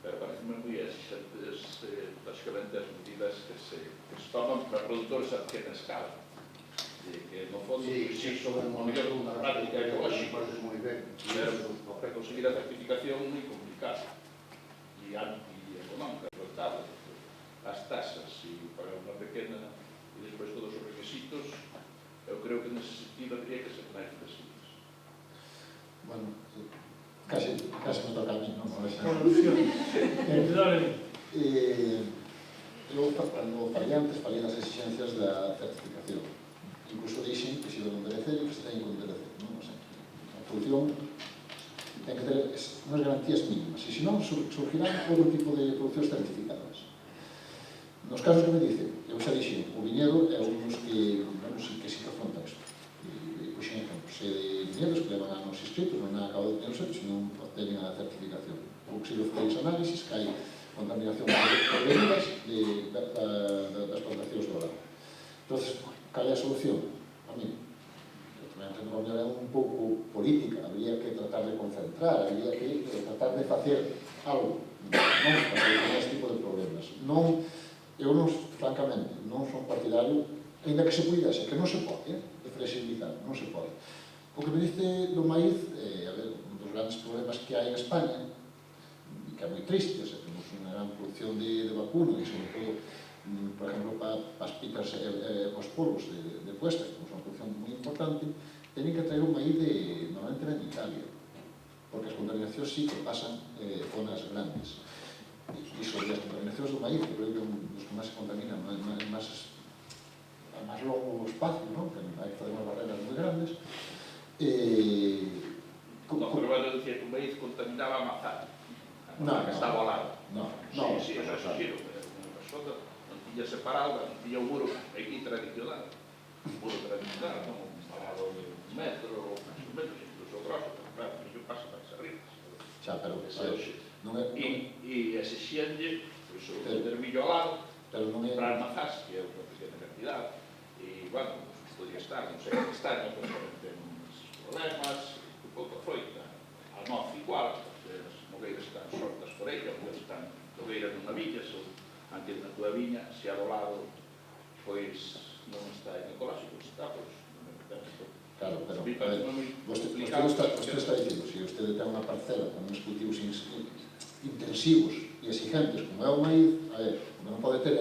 pero pareceme moi exigentes basicamente as medidas que se toman para produtores a pequena escala, que no fondo si son unha mellor práctica ecolóxica, para conseguir a certificación moi complicada e antieconómica, rentable, as tasas e para unha pequena e despois todos os requisitos. Eu creo que nese sentido habría que ser máis flexibles. Bueno, casi me toca a mí, non? Cando falei antes, falei das exigencias da certificación. Incluso dixen que se deben enderecer e que se teñen que enderecer, non? A produción ten que ter unhas garantías mínimas, e senón surgirán outro tipo de producións certificadas. Nos casos que me dicen, eu xa dixen, o viñedo é un dos que sí que afronta isto. Puxen exemplos de viñedos que levan anos inscritos, non han acabado de ter o seto, senón obteñen a certificación. O que se faceis análisis que hai contaminación por bebidas das plantacións do lado. Entón, cal é a solución? A mí, tamén a reunión é un pouco política, habría que tratar de concentrar, habría que tratar de facer algo, non para solucionar este tipo de problemas. Eu non, francamente, non son partidario, ainda que se puidese, que non se pode, de flexibilizar, non se pode. O que me dice do maíz, a ver, un dos grandes problemas que hai en España, e que é moi triste, temos unha gran producción de vacuno, e sobre todo, por exemplo, para as picas e os polvos de puesta, que temos unha producción moi importante, teñen que traer un maíz normalmente de Italia, porque as contaminacións sí que pasan zonas grandes. E sobre as contaminacións do maíz, que creo que é un dos que máis se contaminan, a máis longo espacio, non? Que hai que fazer unhas barreras moi grandes. No, pero bueno, decía que o maíz contaminaba a mazá. Non, que estaba ao lado. Non, Sí, eso é xiro. Unha persona non tiña separado, non tiña un muro aquí tradicional. Un muro tradicional, non un parado de 1 metro, máis ou menos, incluso grosso, pero claro, que pasa para as arribas. xa, pero non é... E exixenlle, pois, o termillo ao lado, Pero non é... para almazás, que é unha pequena cantidad, e, bueno, podría estar, non sei que está, pero ten uns problemas, un pouco froita, a noz igual, porque as nogueiras están sortas por ella, porque están nogueiras nunha viña, antes na tua viña, se a do lado, pois, non está en ecolóxico, está, pois, non me penso. Claro, pero Usted está dicindo, se usted ten unha parcela con uns cultivos intensivos e exigentes como é o maíz, a ver, non pode ter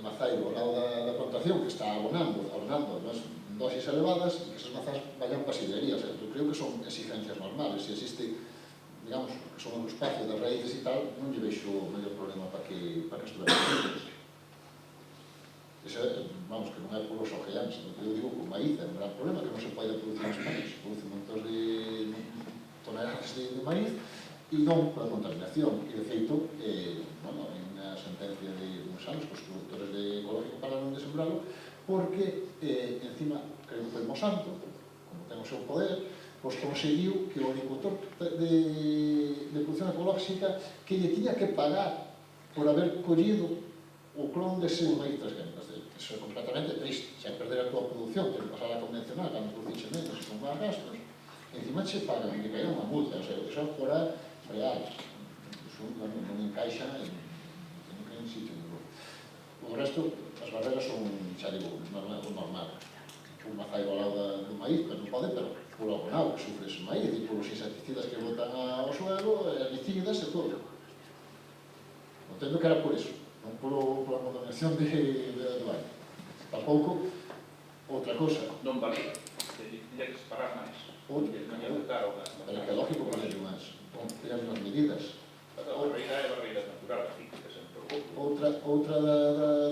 mazairo ao lado da plantación que está abonando además, dosis elevadas e que esas mazas vayan para sidrerías. Eu creo que son exigencias normales. Se existe, digamos, que son os espacios das raíces e tal, non lle vexo o maior problema para que estuvemos. Eso, vamos, que non é por los ojeanos, eu digo que o maíz é un gran problema, que non se pode producir en España, se produce montón de toneladas de maíz e non pola contaminación. E, de feito, bueno, hai unha sentencia de uns anos que os productores de ecológico pararon de sembrarlo porque, encima, creo que o Monsanto, como ten o seu poder, pois conseguiu que o agricultor de producción ecolóxica que lle tiña que pagar por haber collido o clon dese maíz transgénico. Eso é completamente triste. Se hai perder a tua produción, ten que pasar a convencional, cando produce menos e con máis gastos, encima se pagan, que caia unha multa. O sea, eso fora real. Eso non encaixa en sitio ningún. O resto, as barreras son, xa digo, normal. Un mazairo ao lado do maíz, pero non pode, pero polo abonado que sufre ese maíz e polos insecticidas que botan ao suelo, herbicidas e todo. Entendo que era por iso, non pola contaminación do aire. Tampouco, outra cosa. Non valía, tiña que separar máis. Non lle aceptaron as Pero que é lógico que hai máis. Tirar unhas medidas. A barreira é a barreira natural, así que sempre o Outra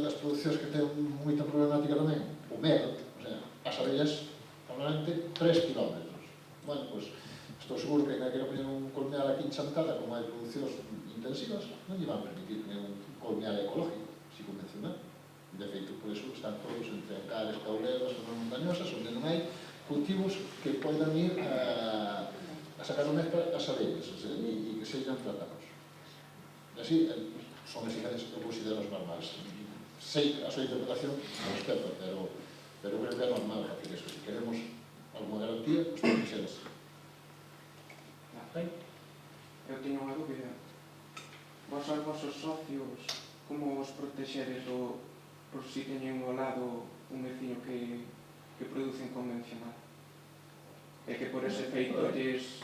das producións que ten moita problemática tamén, o medo. O sea, as abellas, normalmente, 3 kilómetros. Bueno, pois, estou seguro que ainda que non poñen un colmeal aquí en Chantada, como hai producións intensivas, non lle van permitir que un colmeal ecológico, si convencional. De feito, por eso están todos entre ancares, cauledas, zonas montañosas, onde non hai cultivos que poidan ir a sacar o néctar as abellas e que sexan tratados. Así, son exigencias que eu considero normales. Sei a súa interpretación non respeto, pero creo que é normal facer eso. Se queremos alguna garantía, pues ten que ser así. Eu teño unha dúbida. Vos aos vosos socios, como os protexedes por si teñen ao lado un veciño que producen convencional? E que por ese feito lles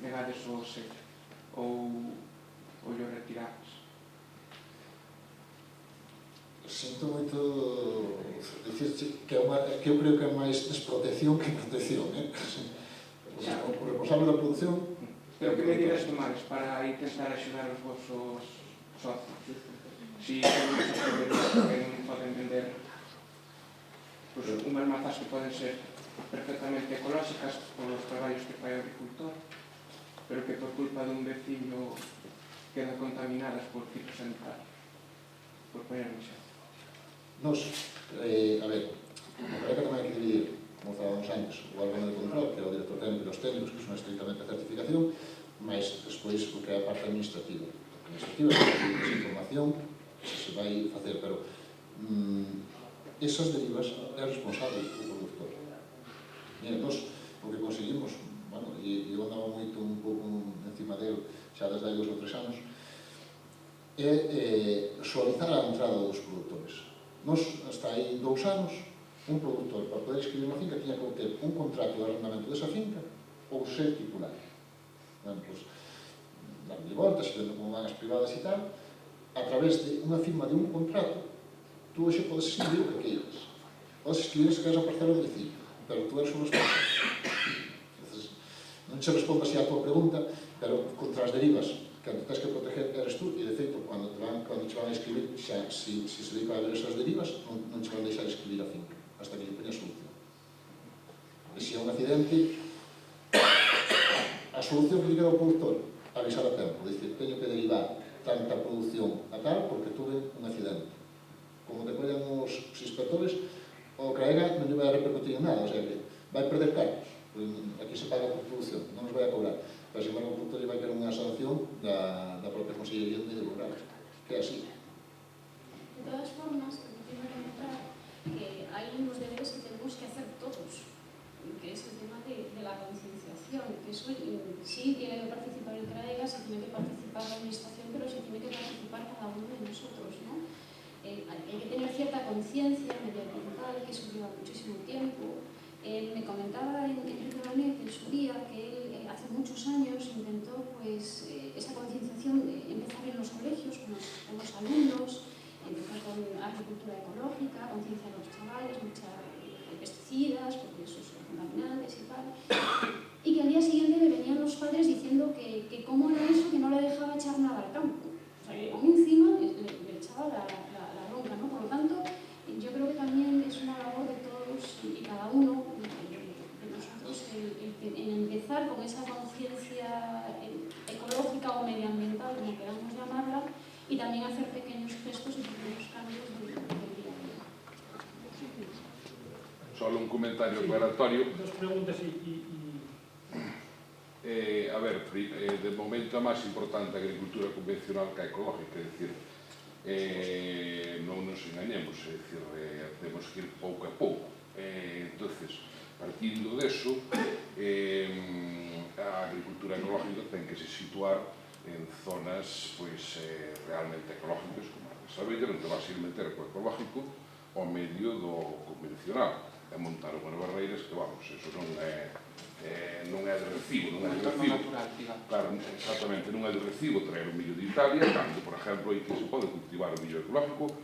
negades o sello ou llo retirades? Sinto moito dicirche que eu creo que é máis desprotección que protección, O responsable da produción... Pero que medidas tomares para intentar axudar os vosos socios? Si tenéis a saber que non poden vender unhas mazas que poden ser perfectamente ecolóxicas polos traballos que fai o agricultor, pero que por culpa dun veciño quedan contaminadas por fitosanitarios, por poner un exemplo. Nos, a ver, me parece que tamén hai que dividir, como falábamos antes, o órgano de control, que é o director técnico e os técnicos, que son estrictamente a certificación, máis despois o que é a parte administrativa. A administrativa é a información se vai facer, pero esas derivas é responsable o produtor. Mira, nos, o que conseguimos, bueno, e eu andaba moito un pouco encima dele xa desde hai 2 ou 3 anos, é suavizar a entrada dos produtores. Nos, hasta aí 2 anos, un produtor, para poder escribir unha finca, tiña que obter un contrato de arrendamento desa finca ou ser titular. Bueno, pois, darle voltas, vendo como van as privadas e tal, a través de unha firma de un contrato, tú hoxe podes escribir o que queiras. Podes escribir se queres a parcela do vecino, pero tú eres o responsable. Non se respondo así a tua pregunta, pero contra as derivas, cando tens que proteger eres tú, e de feito, cando te van a escribir, xa, se dedica a ver esas derivas, non te van deixar escribir a finca, hasta que lle poña solución. E se é un accidente, a solución que lle queda ao produtor, avisar a tempo, dicir, teño que derivar tanta produción a tal porque tuve un accidente. Como te collan os inspectores, o CRAEGA non lle vai a repercutir en nada, o sea que vai perder cargos. Aquí se paga por produción, non nos vai a cobrar. Pero, sin embargo, o productor vai ter unha sanción da propia Consellería de Medio Rural, que é así. De todas formas, tengo que notar que hay unos deberes que tenemos que hacer todos, que es el tema de la concienciación, que eso sí tiene que participar el CRAEGA, sí tiene que participar la Administración, pero sí tiene que participar cada uno de nosotros, ¿no? Hay que tener cierta conciencia medioambiental, que eso lleva muchísimo tiempo. Me comentaba Enrique Banet en su día que él hace muchos años intentó pues, esa concienciación empezar en los colegios con los alumnos, empezar con agricultura ecológica, conciencia a los chavales, muchas pesticidas, porque esos son contaminantes y tal. Y que al día siguiente le venían los padres diciendo que cómo era eso, que no le dejaba echar nada al campo. O sea, que aún encima le echaba la bronca, ¿no? Por lo tanto, yo creo que también es una labor de todos y cada uno de nosotros en empezar con esa conciencia ecológica o medioambiental, como queramos llamarla, y también hacer pequeños gestos y pequeños cambios del día a día. Solo un comentario aclaratorio. Dos preguntas A ver, de momento é máis importante a agricultura convencional que a ecológica, é dicir, non nos engañemos, é dicir, temos que ir pouco a pouco. Entonces, partindo deso, a agricultura ecológica ten que se situar en zonas realmente ecológicas, como a Sabella, onde vas a ir meter co ecológico ao medio do convencional, e montar unhas barreiras que, vamos, eso non é de recibo, non é de recibo. Claro, exactamente, non é de recibo traer o millo de Italia, cando, por exemplo, aí que se pode cultivar o millo ecológico,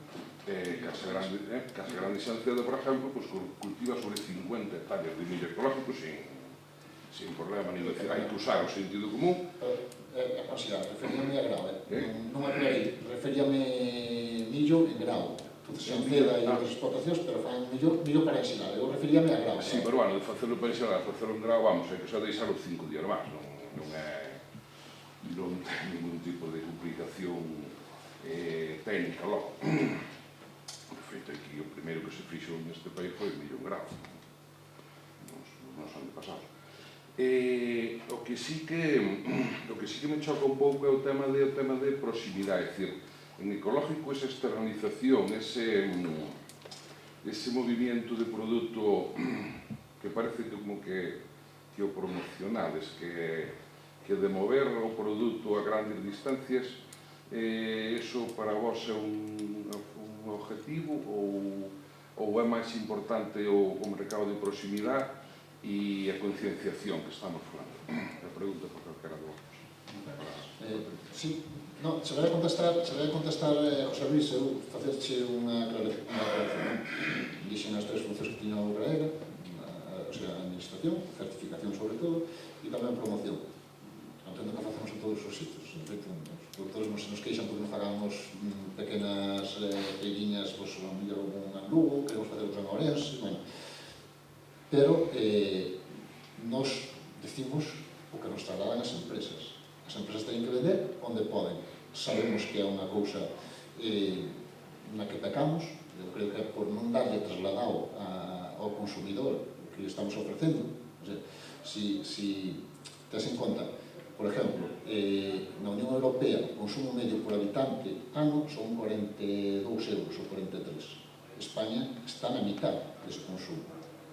Casa Grande Xancedo, por exemplo, cultiva sobre 50 hectáreas de millo ecológico sin problema, hai que usar o sentido común. Referíame a grau, non aclarei, referíame millo en grau. Xanceda e outras explotacións, pero fan millo para ensinar. Eu referíame a grau. Sí, pero bueno, de facelo para ensinar, facelo en grau, vamos, hai que só deixar os 5 días máis, non ten ningún tipo de complicación técnica, logo. De feito, aquí o primeiro que se fixo neste país foi o millo en grau. Non son de pasados. O que sí que me choca un pouco é o tema de proximidade, é dicir, en ecológico esa externalización, ese movimiento de produto que parece como que o promocionales, que de mover o produto a grandes distancias, eso para vos é un objetivo ou é máis importante o mercado de proximidade e a concienciación que estamos falando? A pregunta por calquera de vos. Sí. No, se vai a contestar, José Luis, eu facerche unha aclaración. Dixen as tres funcións que tiña o CRAEGA, o sea, a administración, certificación sobre todo, e tamén promoción. Entendo que facemos en todos os sitios. En feito, os produtores nos queixan porque non facamos pequenas peiriñas, pois, a mellor un Lugo, queremos facer outra en Ourense, bueno. Pero nos decimos o que nos trasladan as empresas. As empresas teñen que vender onde poden. Sabemos que é unha cousa na que pecamos, eu creo que é por non darlle trasladado ao consumidor o que estamos ofrecendo. O sea, si tes en conta, por exemplo, na Unión Europea o consumo medio por habitante ano son 42 euros ou 43. España está na mitad dese consumo.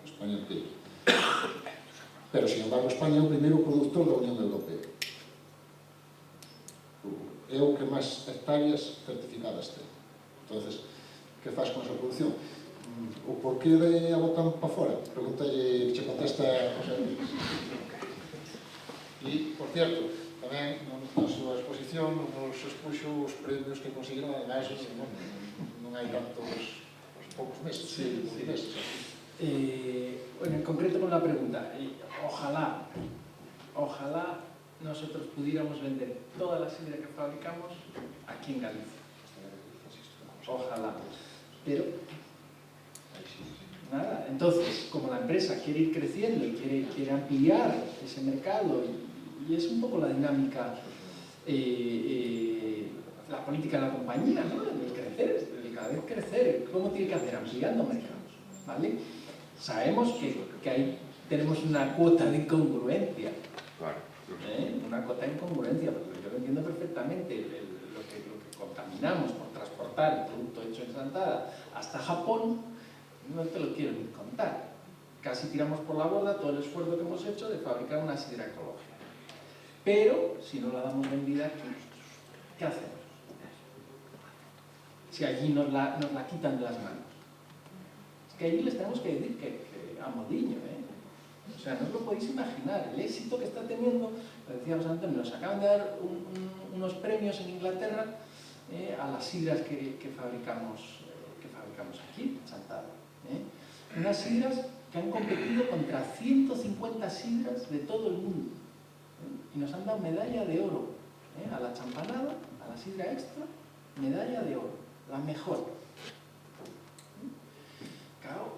España inteira. Pero, sin embargo, España é o primeiro productor da Unión Europea. É o que máis hectáreas certificadas ten. Entón, que faz con esa producción? O porqué de a botan para fora? Pregúntalle, que che contesta José Luis. E, por cierto, tamén na súa exposición nos expuxo os premios que conseguiron, además, non hai tantos poucos meses. Sí. Bueno, en concreto con la pregunta, ojalá nosotros pudiéramos vender toda la sidra que fabricamos aquí en Galicia. Ojalá. Pero, nada, entonces, como la empresa quiere ir creciendo y quiere ampliar ese mercado, y es un poco la dinámica, la política de la compañía, ¿no? El crecer, el cada vez crecer. ¿Cómo tiene que hacer? Ampliando mercados, ¿vale? Sabemos que ahí tenemos una cuota de incongruencia. Una cuota de incongruencia, porque yo lo entiendo perfectamente. Lo que contaminamos por transportar el producto hecho en Santana hasta Japón, no te lo quiero ni contar. Casi tiramos por la borda todo el esfuerzo que hemos hecho de fabricar una sidra ecológica. Pero, si no la damos vendida aquí, ¿qué hacemos? Si allí nos la quitan de las manos. Es que allí les tenemos que decir que a modiño, O sea, no os lo podéis imaginar, el éxito que está teniendo, lo decíamos antes, nos acaban de dar unos premios en Inglaterra a las sidras que fabricamos aquí, en Santana. Unas sidras que han competido contra 150 sidras de todo el mundo. Y nos han dado medalla de oro. A la champanada, a la sidra extra, medalla de oro, la mejor. Claro,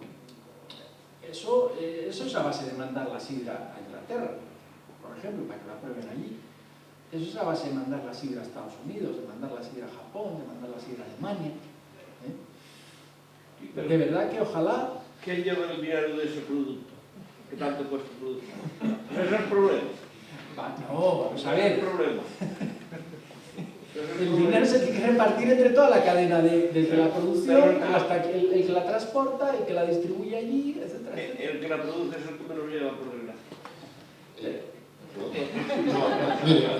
eso es a base de mandar la sidra a Inglaterra, por ejemplo, para que la prueben allí. Eso es a base de mandar la sidra a Estados Unidos, de mandar la sidra a Japón, de mandar la sidra a Alemania. De verdad que ojalá... ¿Quién lleva el diario de ese producto? ¿Qué tanto cuesta el producto? Ese es el problema. No, vamos a ver. Ese es el problema. El dinero se tiene que repartir entre toda la cadena, desde la producción hasta el que la transporta, el que la distribuye allí, etcétera, etcétera. El que la produce es el que menos lleva, por desgracia. Mira,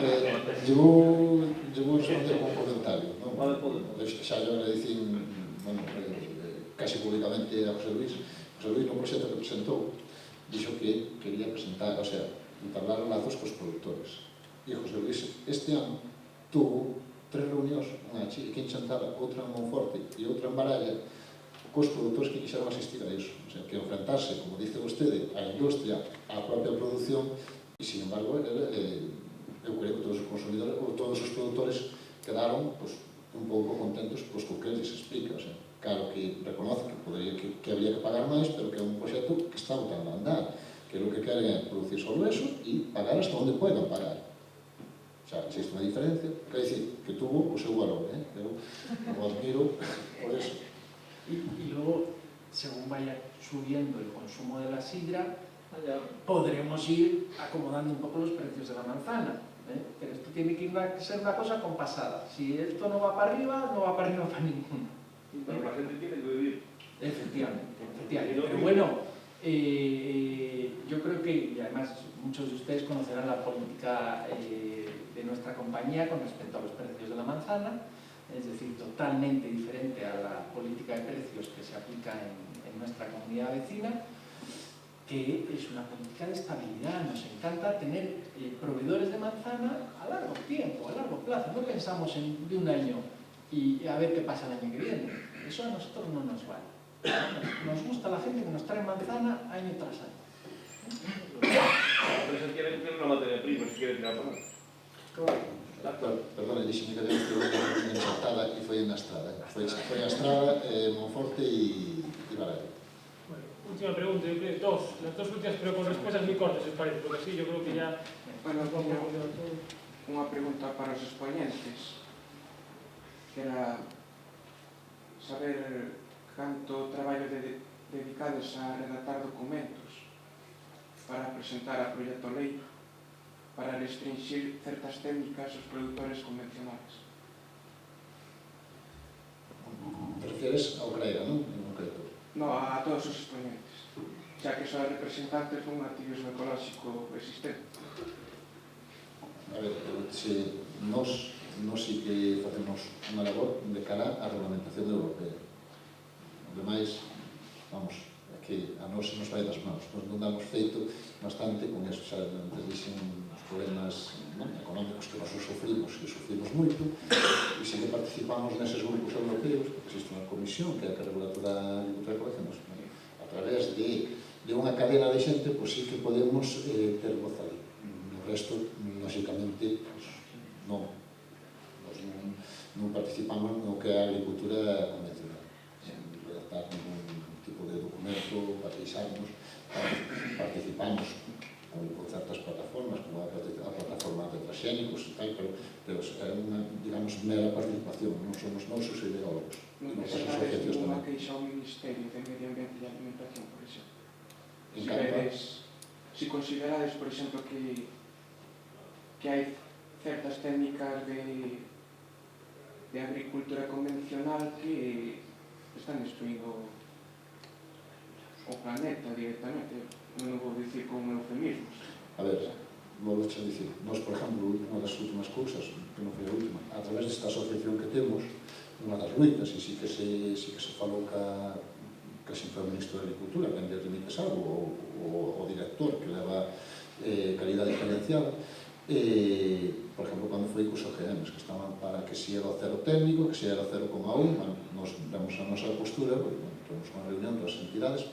llevo a responder con un comentario, non? Xa yo le dicen, bueno, casi públicamente a José Luis. José Luis no proxecto que presentou dixo que quería presentar, o sea, entablar lazos cos productores. E José Luis este ano tuvo 3 reunións, unha aquí en Chantada, outra en Monforte e outra en Baralla, cos produtores que quixeron asistir a iso. O sea, que enfrentarse, como dice vostede, á industria, á propia producción, e, sin embargo, eu creo que todos os consumidores, ou todos os produtores quedaron un pouco contentos co que les explica. O sea, claro que reconoce que habría que pagar máis, pero que é un proxecto que está botando a andar, que lo que queren é producir solo eso e pagar hasta onde puedan pagar. O sea, existe unha diferencia, quer dizer, que tuvo o seu valor, eu o admiro por eso. Y luego, según vaya subiendo el consumo de la sidra, podremos ir acomodando un poco los precios de la manzana. Pero esto tiene que ser una cosa compasada. Si esto no va para arriba, no va para arriba para ninguno. Pero la gente tiene que vivir. Efectivamente. Pero bueno, yo creo que, y además muchos de ustedes conocerán la política de nuestra compañía con respecto a los precios de la manzana, es decir, totalmente diferente a la política de precios que se aplica en nuestra comunidad vecina, que es una política de estabilidad. Nos encanta tener proveedores de manzana a largo tiempo, a largo plazo. No pensamos de un año y a ver qué pasa el año que viene. Eso a nosotros no nos vale. Nos gusta la gente que nos trae manzana año tras año. La empresa tiene que tener una materia prima si quiere tirar para Claro, perdón, dixeme que estuve en Chantada e foi en Astrada. Foi en Astrada, Monforte e Baralla. Última pregunta, yo creo, las dos últimas, pero con respuestas muy cortas, ¿os parece? Porque así yo creo que ya... Bueno, unha pregunta para os exponentes, que era saber canto traballo dedicados a redactar documentos para presentar a proxecto lei para restringir certas técnicas aos produtores convencionales. Te refieres ao CREA, non? En concreto. No, a todos os exponentes, xa que son representantes dun activismo ecolóxico existente. A ver, se nos sí que facemos unha labor de cara á regulamentación europea. Ademais, vamos, é que a nos nos vai das mãos. Nos non damos feito bastante con eso. Xa antes dixen os problemas económicos que nos sufrimos moito, e se que participamos neses grupos europeos, porque existe unha comisión que é a que regula toda a agricultura ecológica, a través de unha cadena de xente, pois sí que podemos ter voz ali. resto, lógicamente, pues, non. Nos non participamos no que é a agricultura convencional. Sen redactar ningún tipo de documento, para deixarnos, participamos con certas plataformas, como a plataforma de transgénicos e tal, pero é unha, digamos, mera participación, non somos nós os ideólogos. Non presentades ninguna queixa ao Ministerio de Medio Ambiente e Alimentación, por exemplo. Si considerades, por exemplo, que hai certas técnicas de agricultura convencional que están destruindo o planeta directamente, non vou dicir con eufemismos. A ver, volvo a dicir, nós, por exemplo, unha das últimas cousas, que non foi a última, a través desta asociación que temos, unha das luitas, e sí que se falou que sempre o Ministro de Agricultura, que Andrés Domínguez Salvo, o director que leva calidade diferenciada, por exemplo, cando foi cos OGMs, que estaban para que si era o cero técnico, que si era o 0,1, nos damos a nosa postura, porque temos unha reunión das entidades,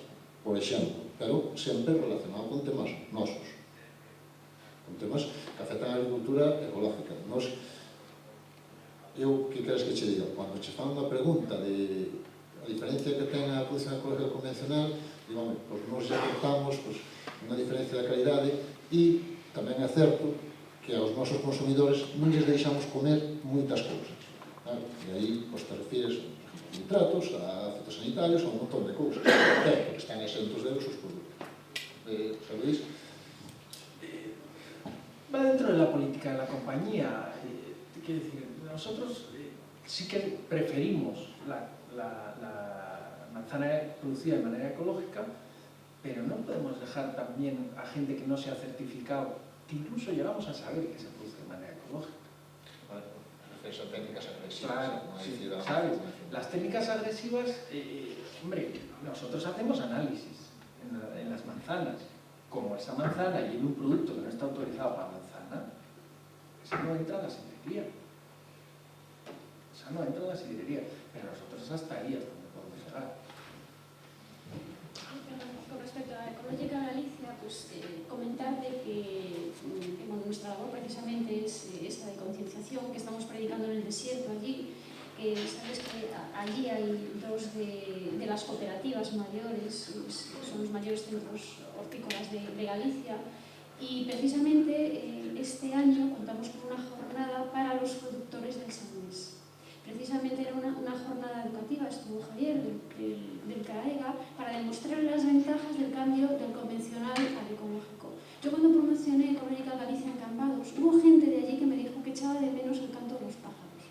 por exemplo, pero sempre relacionado con temas nosos, con temas que afectan a agricultura ecológica. Eu, que queres que che diga? Cando che fan unha pregunta de a diferencia que ten a produción ecológica convencional, digo, pois nós já cortamos unha diferencia de calidade e tamén é certo que aos nosos consumidores non lles deixamos comer moitas cousas. E aí te refires a nitratos, a fitosanitarios, a un montón de cousas. É certo que están exentos deles os produtos. José Luis? Va dentro de la política de la compañía. Quiero decir, nosotros sí que preferimos la manzana producida de manera ecológica, pero no podemos dejar también a gente que no se ha certificado, que incluso llegamos a saber que se produce de manera ecológica. Refieres a técnicas agresivas. Claro, sí, ¿sabes? Las técnicas agresivas, hombre, nosotros hacemos análisis en las manzanas. Como esa manzana y en un producto que no está autorizado para manzana, esa no entra en la sidrería. Esa no entra en la sidrería. Pero nosotros hasta ahí, hasta donde podemos llegar. Con respecto a Ecológica Galicia, pues comentarte que bueno, nuestra labor precisamente es esta de concienciación que estamos predicando en el desierto allí, que sabes que allí hay dos de las cooperativas mayores, son los mayores centros hortícolas de Galicia, y precisamente este año contamos con una jornada para los productores del Samés. Precisamente era una jornada educativa, estuvo Javier del CAEGA, para demostrar las ventajas del cambio del convencional al ecológico. Yo cuando promocioné Ecológica Galicia en Cambados, hubo gente de allí que me dijo que echaba de menos el canto de los pájaros,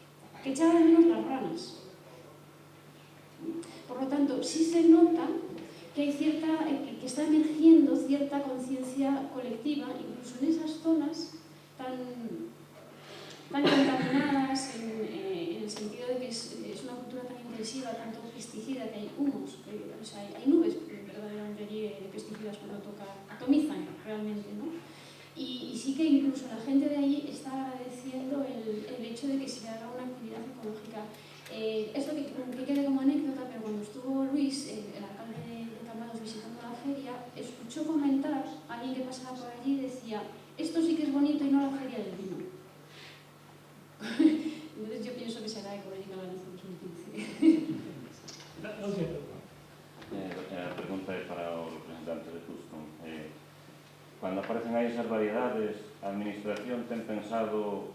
que echaba de menos las ranas. Por lo tanto, sí se nota que hay que está emergiendo cierta conciencia colectiva, incluso en esas zonas tan contaminadas en el sentido de que es una cultura tan intensiva, tanto pesticida, que hay humos, o sea, hay nubes verdaderamente allí de pesticidas cuando atomizan realmente, ¿no? Y sí que incluso la gente de allí está agradeciendo el hecho de que se haga una actividad ecológica. Esto que quede como anécdota, pero cuando estuvo Luis, el alcalde de Cambados, visitando la feria, escuchó comentar a alguien que pasaba por allí y decía: esto sí que es bonito y no la feria del vino. Entonces yo pienso que será Ecológica Galicia 2015. A pregunta é para o representante de Custom. Cando aparecen aí esas variedades, a administración ten pensado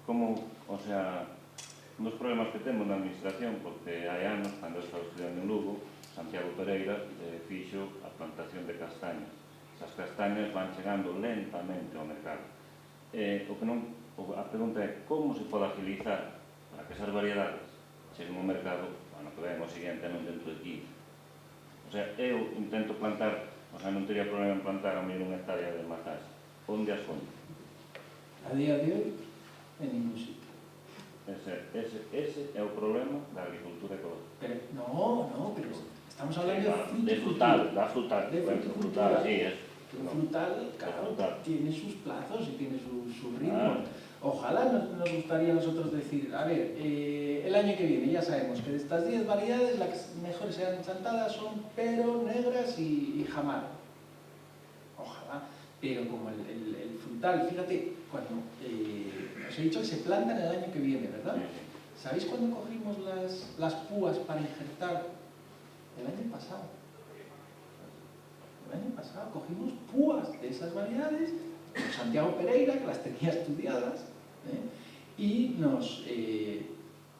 como, o sea, un dos problemas que temos na administración, porque hai anos, cando eu estaba estudiando en Lugo, Santiago Pereira fixo a plantación de castañas. Esas castañas van chegando lentamente ao mercado. A pregunta é como se pode agilizar para que esas variedades cheguen ao mercado ano que ven, o seguinte, non dentro de 15. O sea, eu intento plantar, o sea, non teria problema en plantar a 1.000 hectáreas de mazás. Onde as pongo? A día de hoy, en ningún sitio. Ese é o problema da agricultura ecológica. Pero, no, pero estamos hablando de frutal, da frutal. De frutal, sí, es. El frutal, claro, tiene sus plazos y tiene su ritmo. Ojalá nos gustaría a nosotros decir, a ver, el año que viene ya sabemos que de estas 10 variedades las mejores sean chantadas son pero, negras y jamar. Ojalá. pero como el frutal, fíjate, cuando os he dicho que se plantan el año que viene, ¿verdad? ¿Sabéis cuándo cogimos las púas para injertar? El año pasado. El año pasado cogimos púas de esas variedades, con Santiago Pereira, que las tenía estudiadas, y nos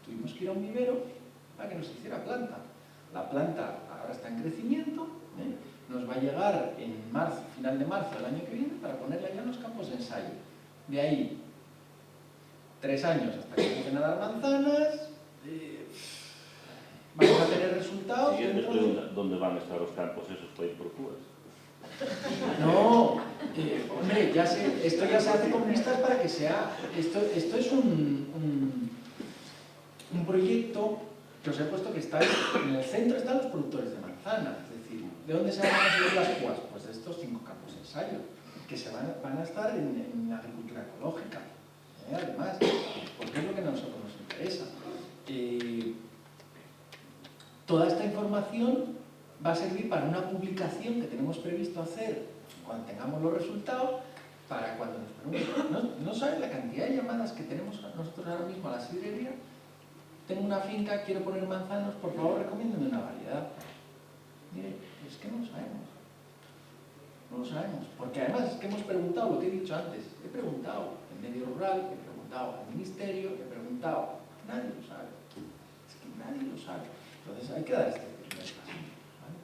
tuvimos que ir a un vivero para que nos hiciera planta. La planta ahora está en crecimiento, nos va a llegar en marzo, final de marzo del año que viene, para ponerla ya en los campos de ensayo. De ahí, 3 años hasta que empiecen a dar manzanas, vamos a tener resultados. Siguiente pregunta, ¿dónde van a estar los campos esos para ir por púas? No, hombre, ya sé, esto ya se hace con vistas para que sea... Esto es un proyecto que os he puesto que está en el centro, están los productores de manzana. Es decir, ¿de dónde se van a conseguir las púas? Pues de estos 5 campos de ensayo, que van a estar en la agricultura ecológica. Además, porque es lo que a nosotros nos interesa. Toda esta información va a servir para una publicación que tenemos previsto hacer cuando tengamos los resultados, para cuando nos pregunten. No saben la cantidad de llamadas que tenemos nosotros ahora mismo a la sidrería. Tengo una finca, quiero poner manzanos, por favor recomiéndeme una variedad. Mire, es que no lo sabemos. No lo sabemos, porque además es que hemos preguntado lo que he dicho antes. He preguntado en medio rural, he preguntado al ministerio, he preguntado. Nadie lo sabe. Es que nadie lo sabe. Entonces hay que dar este primer paso. ¿Vale?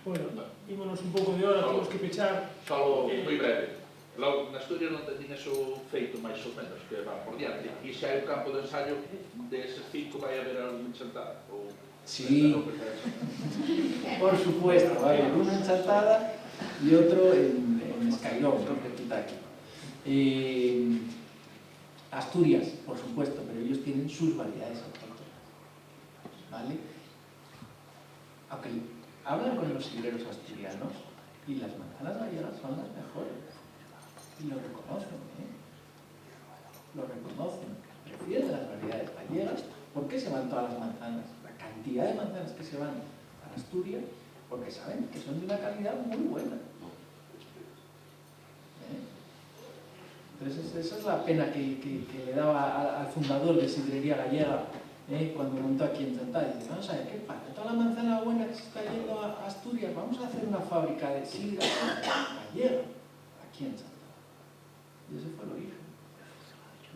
Bueno, ímonos un pouco de hora, temos que pechar. Solo moi breve. Logo, na Asturias non teñen eso feito máis ou menos, que van por diante. E se hai un campo de ensayo, deses 5 vai haber algún Chantada? Ou... Sí, por supuesto, va a haber uno en Chantada y otro en Escairón, creo que está aquí. Asturias, por supuesto, pero ellos tienen sus variedades autóctonas, ¿vale? Aunque hablan con los sidreros asturianos y las manzanas gallegas son las mejores, y lo reconocen, lo reconocen, prefieren las variedades gallegas. ¿Por qué se van todas las manzanas? La cantidad de manzanas que se van a Asturias, porque saben que son de una calidad muy buena. Entonces esa es la pena que le daba al fundador de Sidrería Gallega cuando montó aquí en Chantada. Dice, vamos a ver, ¿qué pasa? Toda la manzana buena que se está yendo a Asturias, vamos a hacer una fábrica de sidra gallega aquí en Chantada. Y ese fue el origen.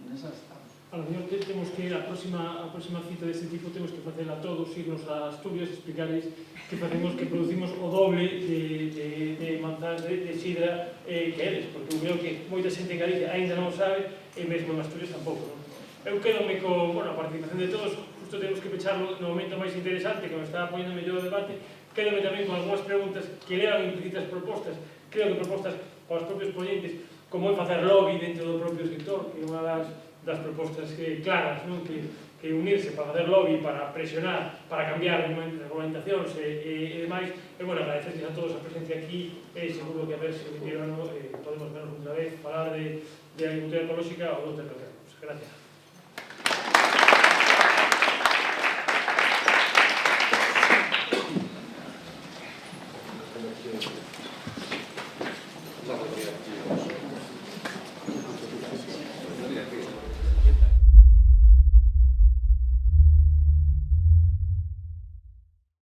En esa estamos. A lo mellor temos que a próxima cita deste tipo temos que facela a todos, irnos a Asturias, explicarles que facemos, que producimos o doble de manzanas de sidra que eles, porque eu creo que moita xente en Galicia ainda non o sabe e mesmo en Asturias tampouco, non? Eu quedome con a participación de todos, justo temos que pecharlo no momento máis interesante que nos está apoiando mellor o debate. Quedome tamén con algunhas preguntas que levan implícitas propostas, creo que propostas para os propios ponentes, como é facer lobby dentro do propio sector, que é unha das propostas claras, non? Que unirse para facer lobby, para presionar, para cambiar regulamentacións e demais. E, bueno, agradecerles a todos a presencia aquí, e seguro que a ver se o 21 podemos vernos outra vez, falar de agricultura ecolóxica ou de outra cosa. Gracias.